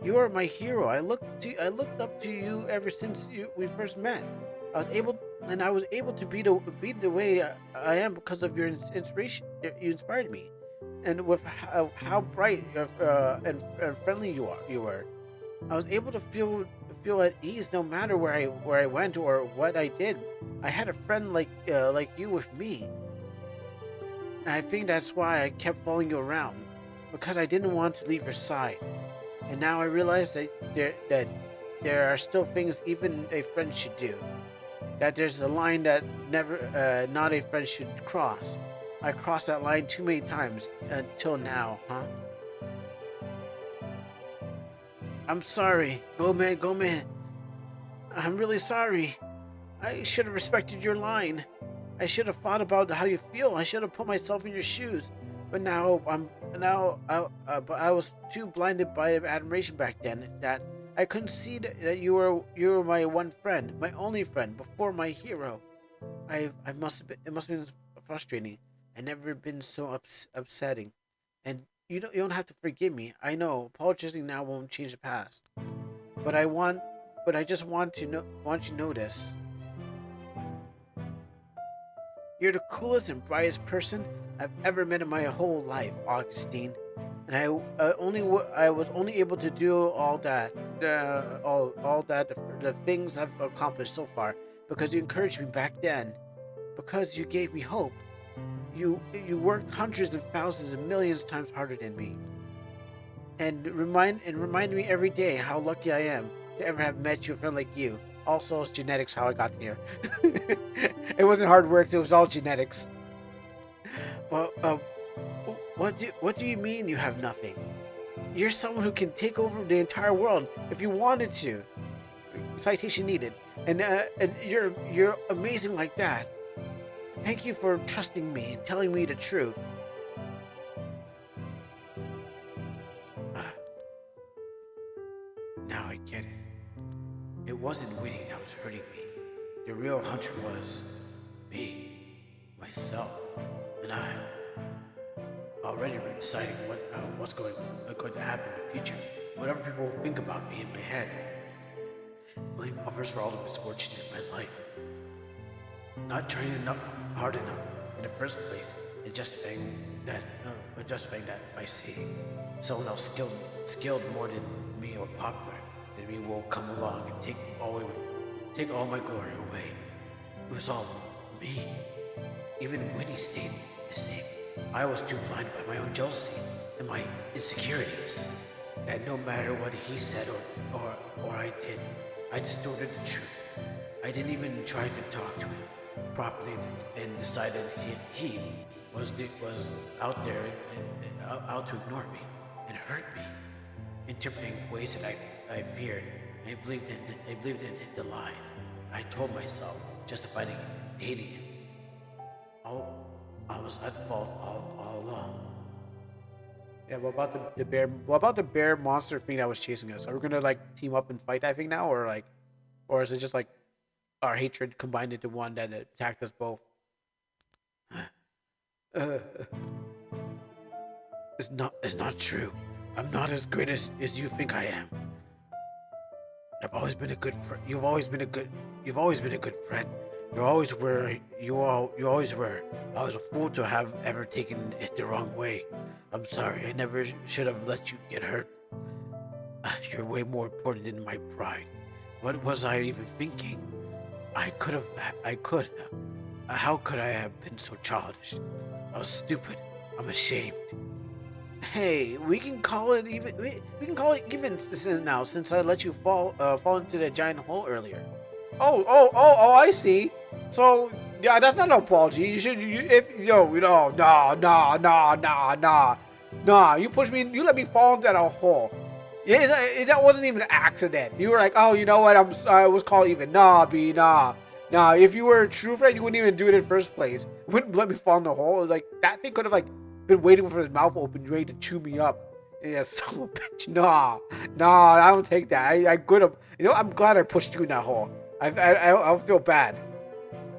You are my hero. I looked up to you ever since we first met. I was able to be the way I am because of your inspiration. You inspired me, and with how bright and friendly you were, I was able to feel at ease no matter where I went or what I did. I had a friend like you with me. And I think that's why I kept following you around, because I didn't want to leave your side. And now I realize that there are still things even a friend should do. That there's a line that never not a friend should cross. I crossed that line too many times until now, huh? I'm sorry, go man. I'm really sorry. I should have respected your line. I should have thought about how you feel. I should have put myself in your shoes. But but I was too blinded by admiration back then that I couldn't see that you were my one friend, my only friend before my hero. I must have been, it must have been frustrating. I never been so upsetting. And you don't have to forgive me. I know apologizing now won't change the past. But I just want you to know this. You're the coolest and brightest person I've ever met in my whole life, Augustine. And I was only able to do all that the things I've accomplished so far because you encouraged me back then, because you gave me hope. You worked hundreds and thousands and millions times harder than me, and remind me every day how lucky I am to ever have met you, a friend like you. Also, it's genetics how I got here. It wasn't hard work; it was all genetics. Well, what do you mean you have nothing? You're someone who can take over the entire world if you wanted to. Citation needed. And you're amazing like that. Thank you for trusting me and telling me the truth. Uh, Now I get it. It wasn't winning that was hurting me. The real hunter was me, myself, and I. Already deciding what's going to happen in the future. Whatever people think about me in my head. Blame others for all the misfortune in my life. Not trying enough hard enough in the first place, and justifying that by saying someone else skilled more than me or popular than me will come along and take all my glory away. It was all me. Even Winnie stayed the same. I was too blinded by my own jealousy and my insecurities that no matter what he said or I did, I distorted the truth. I didn't even try to talk to him properly and decided he was out there and out to ignore me and hurt me, interpreting ways that I feared. I believed in the lies. I told myself, justifying hating him. All I was at fault all along. Yeah, what about the bear? What about the bear monster thing that was chasing us? Are we gonna like team up and fight that thing now, or is it just like our hatred combined into one that attacked us both? Uh, it's not true. I'm not as great as you think I am. I've always been a good friend. You've always been a good friend. You always were. I was a fool to have ever taken it the wrong way. I'm sorry. I never should have let you get hurt. You're way more important than my pride. What was I even thinking? I could have. How could I have been so childish? I was stupid. I'm ashamed. Hey, we can call it even now since I let you fall into the giant hole earlier. Oh! I see. So yeah, that's not an apology. You should if no nah. You pushed me. You let me fall into that hole. Yeah, that wasn't even an accident. You were like, oh, you know what? I was called even. Nah, B, nah. If you were a true friend, you wouldn't even do it in the first place. You wouldn't let me fall in the hole. It was like that thing could have like been waiting for his mouth open, ready to chew me up. Yeah, so bitch. Nah. I don't take that. I could have. I'm glad I pushed you in that hole. I feel bad.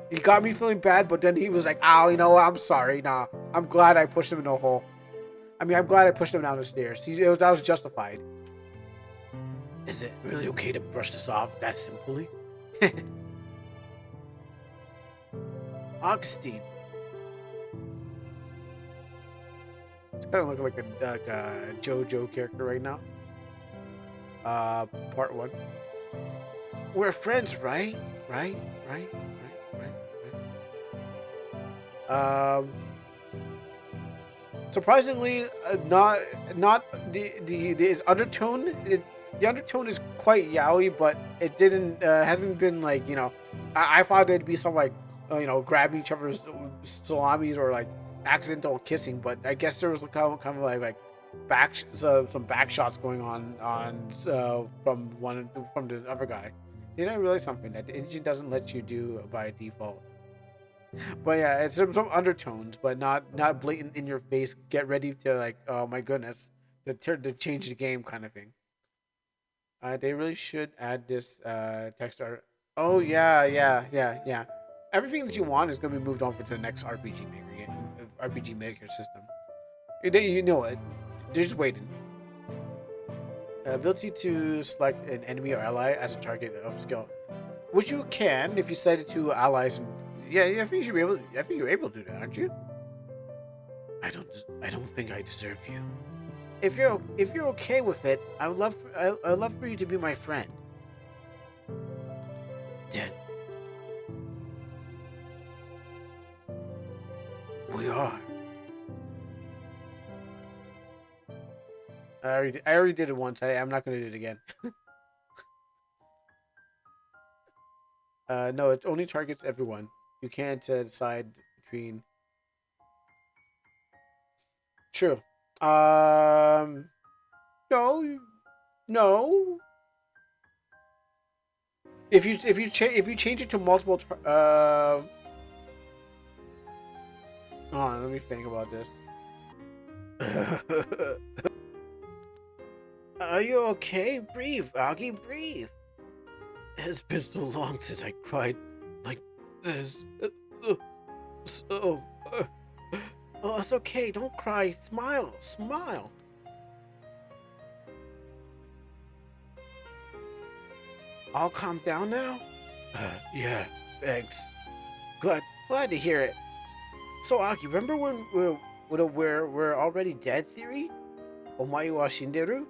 He got me feeling bad, but then he was like, "Oh, you know what? I'm sorry. Nah, I'm glad I pushed him in the hole. I mean, I'm glad I pushed him down the stairs. That was justified." Is it really okay to brush this off that simply? Augustine. It's kind of looking like a JoJo character right now. Part one. We're friends, right? Right, right. Surprisingly, not the its undertone. The undertone is quite yaoi, but it didn't hasn't been like I thought there'd be some like grabbing each other's salamis or like accidental kissing, but I guess there was kind of like some back shots going on from the other guy. Did I realize something that the engine doesn't let you do by default? But yeah, it's some undertones, but not blatant in your face. Get ready to like, oh my goodness, to change the game kind of thing. They really should add this text art. Oh yeah. Everything that you want is gonna be moved over to the next RPG Maker system. You know it. They're just waiting. Ability to select an enemy or ally as a target of skill, which you can if you set it to allies. And yeah, I think you should be able. I think you're able to do that, aren't you? I don't. I don't think I deserve you. If you're okay with it, I would love for you to be my friend. Then we are. I already did it once. I'm not gonna do it again. No, it only targets everyone. You can't decide between. True. No, no. If you change it to multiple. Hold on, let me think about this. Are you okay? Breathe, Augie, breathe. It's been so long since I cried like this. So, oh, it's okay. Don't cry. Smile. All calm down now? Yeah, thanks. Glad to hear it. So, Aki, remember when we're already dead theory? Omae wa shinderu?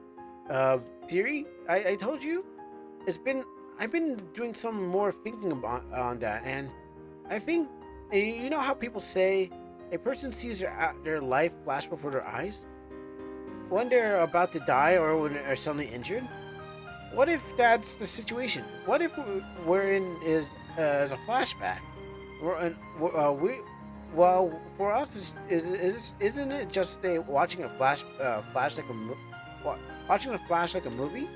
Theory? I told you? It's been I've been doing some more thinking about on that, and I think you know how people say a person sees their life flash before their eyes when they're about to die or when they're suddenly injured. What if that's the situation? What if we're in is as a flashback? We're in, we well for us isn't it just watching a flash like a watching a flash like a movie?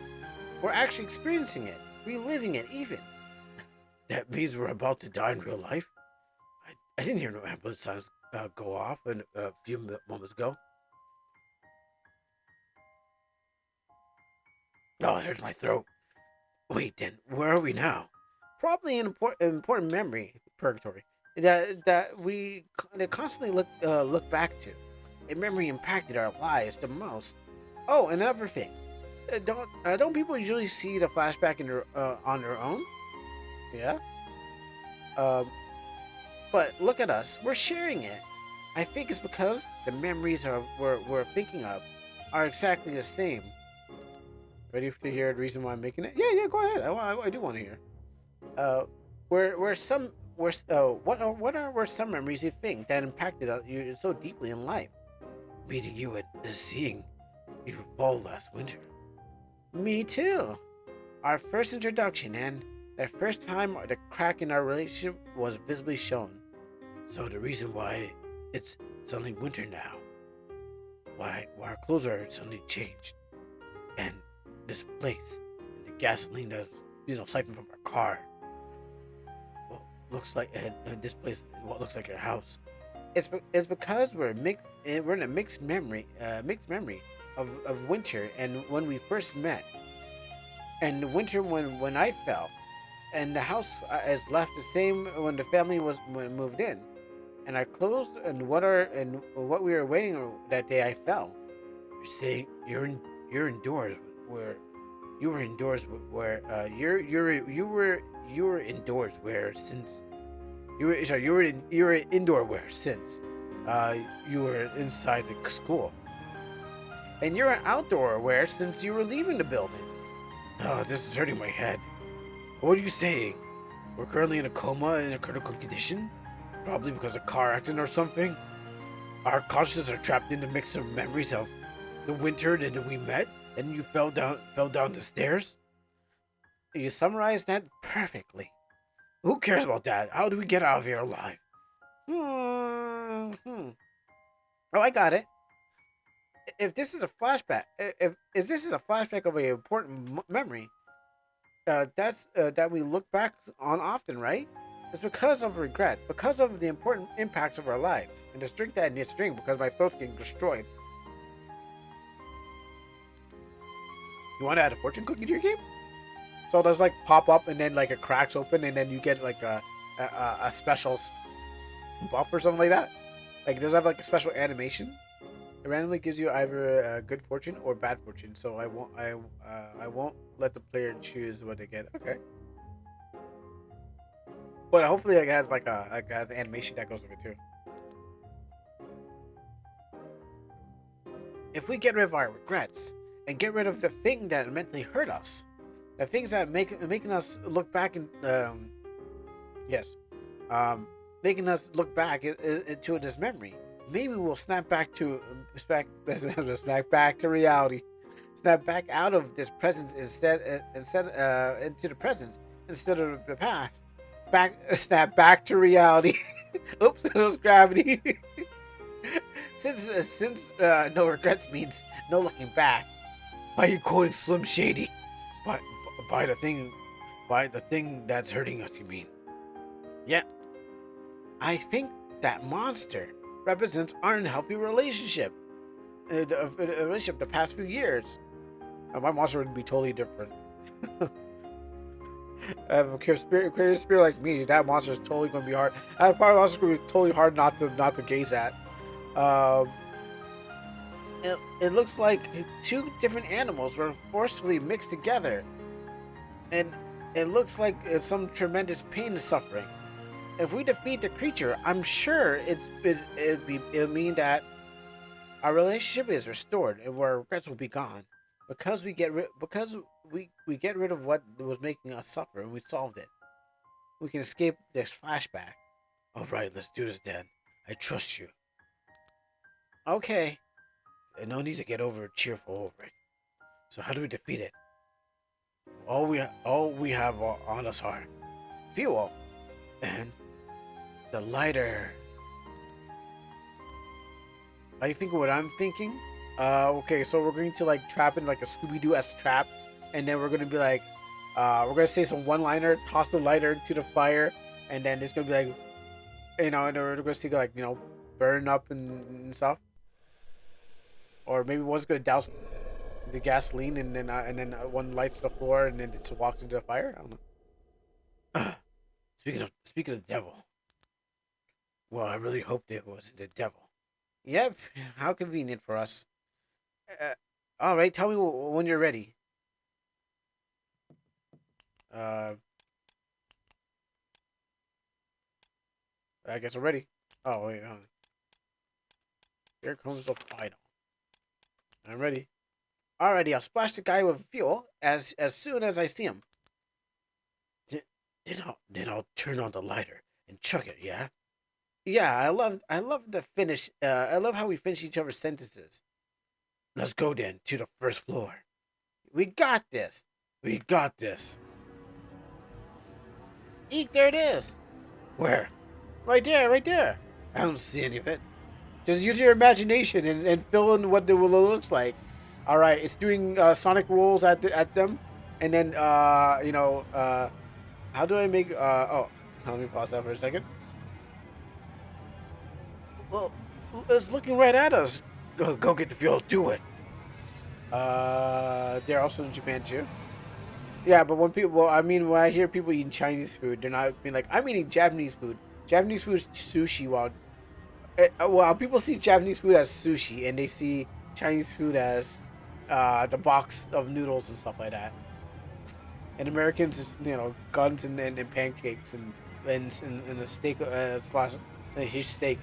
We're actually experiencing it, reliving it even. That means we're about to die in real life. I didn't hear no ambulance signs go off a few moments ago. Oh, there's my throat. Wait, then where are we now? Probably an important memory, purgatory, that we constantly look back to. A memory impacted our lives the most. Oh, another thing. Don't people usually see the flashback on their own? Yeah. Um, but look at us. We're sharing it. I think it's because the memories we're thinking of are exactly the same. Ready to hear the reason why I'm making it? Yeah. Go ahead. I do want to hear. Uh, where some where what are were some memories you think that impacted you so deeply in life? meeting you and seeing you fall last winter. Me too. Our first introduction and the first time the crack in our relationship was visibly shown. So the reason why it's suddenly winter now, why our clothes are suddenly changed, and this place, and the gasoline that's siphoned from our car, well, looks like and this place, what looks like your house. It's because we're in a mixed memory of winter and when we first met, and the winter when I fell, and the house is left the same when the family was when moved in, and our clothes and what we were waiting that day I fell. You're saying you're indoors where you were indoors where you were indoors where since you were sorry you were indoor where since uh you were inside the school, and you're an outdoor where since you were leaving the building. Oh, this is hurting my head. What are you saying? We're currently in a coma in a critical condition, probably because of a car accident or something. Our consciousness are trapped in the mix of memories of the winter that we met, and you fell down the stairs. You summarized that perfectly. Who cares about that? How do we get out of here alive? Hmm. Oh, I got it. If this is a flashback, if this is a flashback of an important memory, that we look back on often, right? It's because of regret, because of the important impacts of our lives. And to drink that in its drink because my throat's getting destroyed. You want to add a fortune cookie to your game? So it does like pop up and then like it cracks open and then you get like a special buff or something like that. Like it does have like a special animation. It randomly gives you either good fortune or bad fortune. So I won't let the player choose what they get. Okay. But hopefully it has like an animation that goes with it too. If we get rid of our regrets and get rid of the thing that mentally hurt us, the things that making us look back and yes, um, making us look back into this memory, maybe we'll snap back to reality, snap back out of this presence instead into the presence instead of the past. Snap back to reality. Oops, it was gravity. Since no regrets means no looking back. Why are you quoting Slim Shady? By by the thing, by the thing that's hurting us. You mean? Yeah, I think that monster represents our unhealthy relationship. The relationship the past few years. My monster would be totally different. I have a curious spirit like me. That monster is totally going to be hard. That part monster going to be totally hard not to gaze at. Um, it looks like two different animals were forcefully mixed together, and it looks like it's some tremendous pain and suffering. If we defeat the creature, I'm sure it'll mean that our relationship is restored and our regrets will be gone because we get rid of what was making us suffer and we solved it. We can escape this flashback. All right, let's do this then. I trust you. Okay. No need to get cheerful over it. So how do we defeat it? All we have on us are fuel and the lighter. Are you thinking what I'm thinking? Okay, so we're going to like trap in like a Scooby Doo as trap, and then we're gonna be like, we're gonna say some one liner, toss the lighter into the fire, and then it's gonna be like, and we're gonna see like burn up and stuff, or maybe one's gonna douse the gasoline and then one lights the floor and then it just walks into the fire. I don't know. Speaking of the devil, well, I really hoped it was the devil. Yep, how convenient for us. Uh, all right, tell me when you're ready. Uh, I guess I'm ready. Oh wait, here comes the final. I'm ready. Alrighty, I'll splash the guy with fuel as soon as I see him. Then I'll turn on the lighter and chuck it. Yeah. Yeah, I love the finish. I love how we finish each other's sentences. Let's go then to the first floor. We got this. We got this. Eek, there it is. Where? Right there, right there. I don't see any of it. Just use your imagination and fill in what the willow looks like. All right, it's doing sonic rolls at them, and then how do I make oh, let me pause that for a second. Well, it's looking right at us. Go get the fuel. Do it. They're also in Japan too. Yeah, but when people, well, I mean, when I hear people eating Chinese food, they're not being like, I'm eating Japanese food. Japanese food is sushi, while people see Japanese food as sushi, and they see Chinese food as the box of noodles and stuff like that. And Americans is guns and pancakes and a steak slash a huge steak.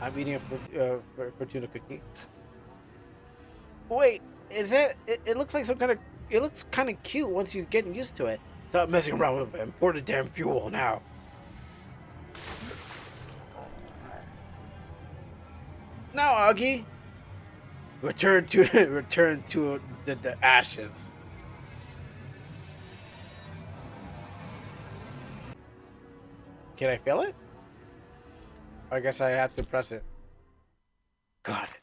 I'm eating a fortuna cookie. Wait, is that? It looks like some kind of. It looks kind of cute once you get used to it. Stop messing around with it. Pour the damn fuel now. Now, Augie, return to the ashes. Can I feel it? I guess I have to press it. Got it.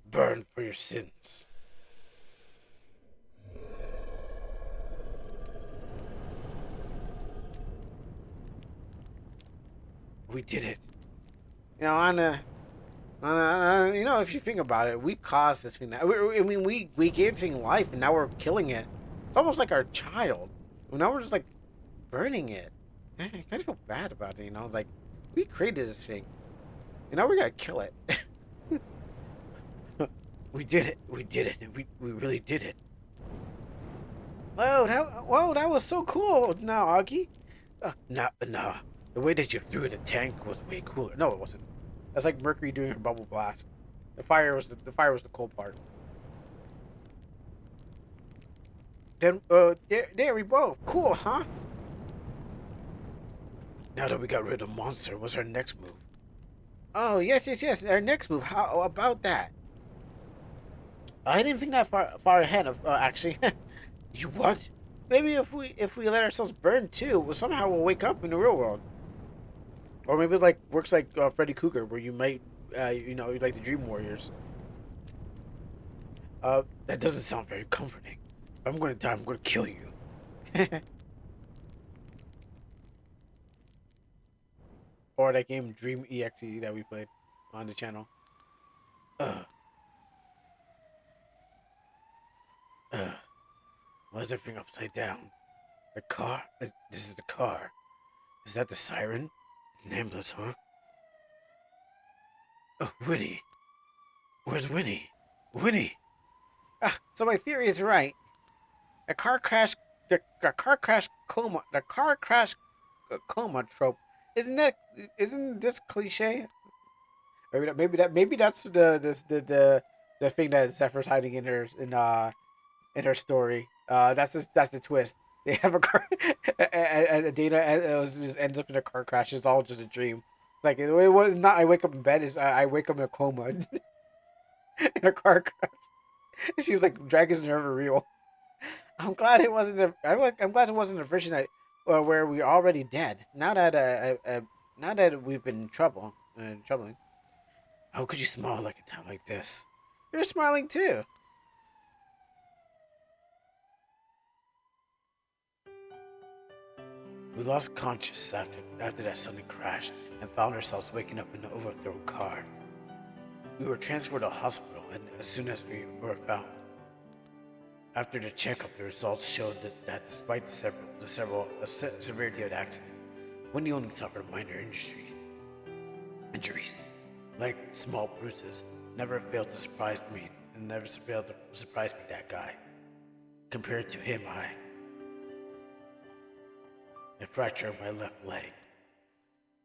Burn for your sins. We did it. You know, if you think about it, we caused this thing. I mean, we gave this thing life, and now we're killing it. It's almost like our child. Well, now we're just like burning it. I kind of feel bad about it. Like we created this thing, and now we gotta kill it. We did it. We did it. We really did it. Whoa, that was so cool. Now, Augie. No. The way that you threw the tank was way cooler. No, it wasn't. That's like Mercury doing her bubble blast. The fire was the cool part. Then there we both. Cool, huh? Now that we got rid of the monster, what's our next move? Oh yes. Our next move. How about that? I didn't think that far ahead of actually. You what? Maybe if we let ourselves burn too, somehow we'll wake up in the real world. Or maybe it like works like Freddy Cougar, where you might, like the Dream Warriors. That doesn't sound very comforting. If I'm going to die, I'm going to kill you. Or that game Dream EXE that we played on the channel. Uh, uh. Why is everything upside down? The car? This is the car. Is that the siren? It's an ambulance, huh? Oh, Winnie. Where's Winnie? Winnie! Ah, so my theory is right. The car crash, the car crash coma, the car crash coma trope. Isn't this cliche? Maybe that's the thing that Zephyr's hiding in her story. That's the twist. They have a car, and Dana just ends up in a car crash. It's all just a dream. Like it was not. I wake up in bed. Is I wake up in a coma in a car crash. She was like, dragons are never real. I'm glad it wasn't. I'm glad it wasn't a version that where we're already dead. Now that we've been in trouble, troubling. How could you smile like a time like this? You're smiling too. We lost conscious after that sudden crash and found ourselves waking up in an overthrown car. We were transferred to a hospital, and as soon as we were found, after the checkup, the results showed that despite the severity of the accident, Wendy only suffered minor injuries, like small bruises, never failed to surprise me, and never failed to surprise me. That guy, compared to him, I fractured my left leg.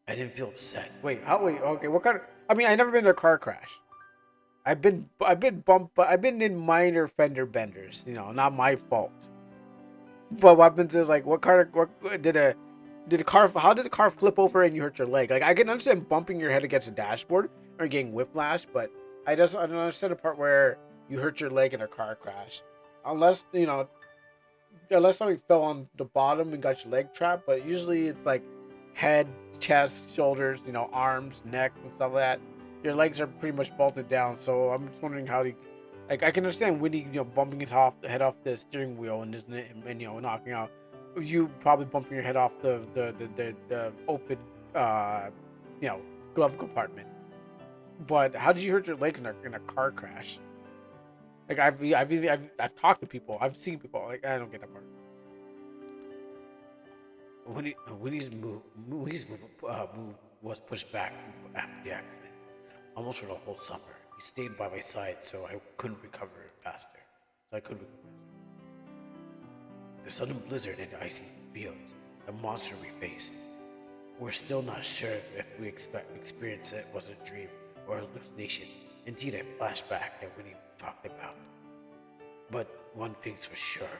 I didn't feel upset. Wait, okay, what kind of? I mean, I never been in a car crash. I've been bumped, but I've been in minor fender benders. Not my fault. But what happens is like, what did the car? How did the car flip over and you hurt your leg? Like I can understand bumping your head against the dashboard or getting whiplash, but I don't understand the part where you hurt your leg in a car crash, unless unless something fell on the bottom and got your leg trapped. But usually it's like head, chest, shoulders, arms, neck, and stuff like that. Your legs are pretty much bolted down. So I'm just wondering how like I can understand Winnie, bumping his off the head off the steering wheel and isn't it, and knocking out. You probably bumping your head off the open, uh, you know, glove compartment. But how did you hurt your legs in a car crash? Like I've talked to people, I've seen people. Like I don't get that part. When his move was pushed back after the accident, almost for the whole summer. He stayed by my side, so I couldn't recover faster. So I could recover faster. The sudden blizzard and icy fields, the monster we faced. We're still not sure if we experienced it was a dream or a hallucination. Indeed, a flashback that Winnie talked about. But one thing's for sure.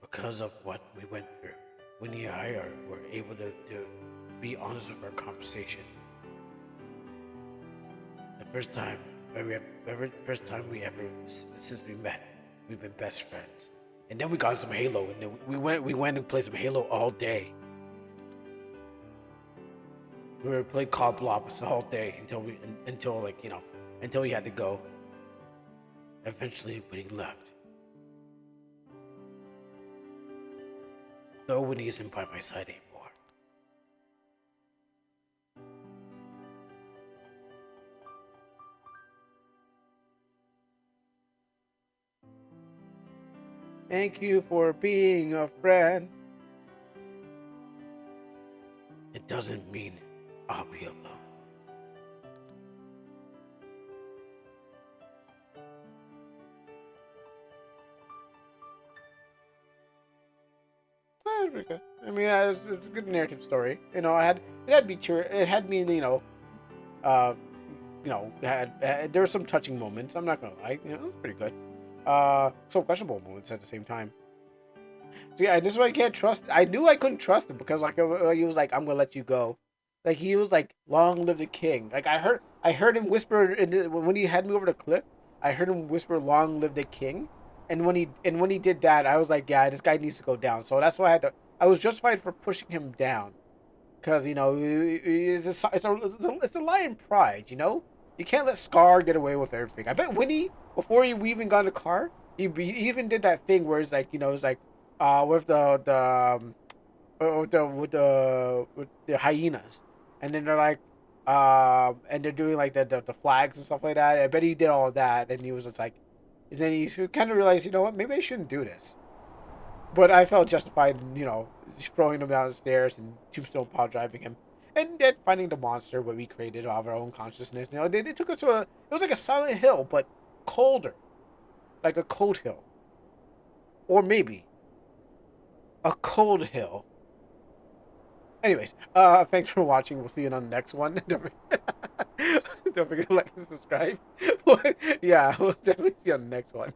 Because of what we went through, Winnie and I were able to be honest with our conversation. The first time we ever since we met, we've been best friends. And then we got some Halo, and then we went and played some Halo all day. We were playing Call Blobs all day until he had to go. Eventually, when he left, though when he isn't by my side anymore. Thank you for being a friend. It doesn't mean I'll be alone. Pretty good. I mean, it's a good narrative story. It had me it had me, uh, there were some touching moments. I'm not gonna lie, it was pretty good. Some questionable moments at the same time. So yeah, this is why I can't trust. I knew I couldn't trust him because he was like, "I'm gonna let you go," like he was like, "Long live the king." Like I heard him whisper when he had me over the cliff. I heard him whisper, "Long live the king," and when he did that, I was like, "Yeah, this guy needs to go down." So that's why I had to. I was justified for pushing him down because it's a lion pride. You can't let Scar get away with everything. I bet Winnie, before we even got in the car, he even did that thing where it's like with with the hyenas, and then they're like, and they're doing like the flags and stuff like that. I bet he did all of that, and he was just like, and then he kind of realized, you know what, maybe I shouldn't do this. But I felt justified in, throwing him down the stairs and tombstone pile driving him. And then finding the monster what we created out of our own consciousness. They took us to it was like a Silent Hill, but colder. Like a cold hill. Or maybe a cold hill. Anyways, thanks for watching. We'll see you on the next one. Don't forget to like and subscribe. Yeah, we'll definitely see you on the next one.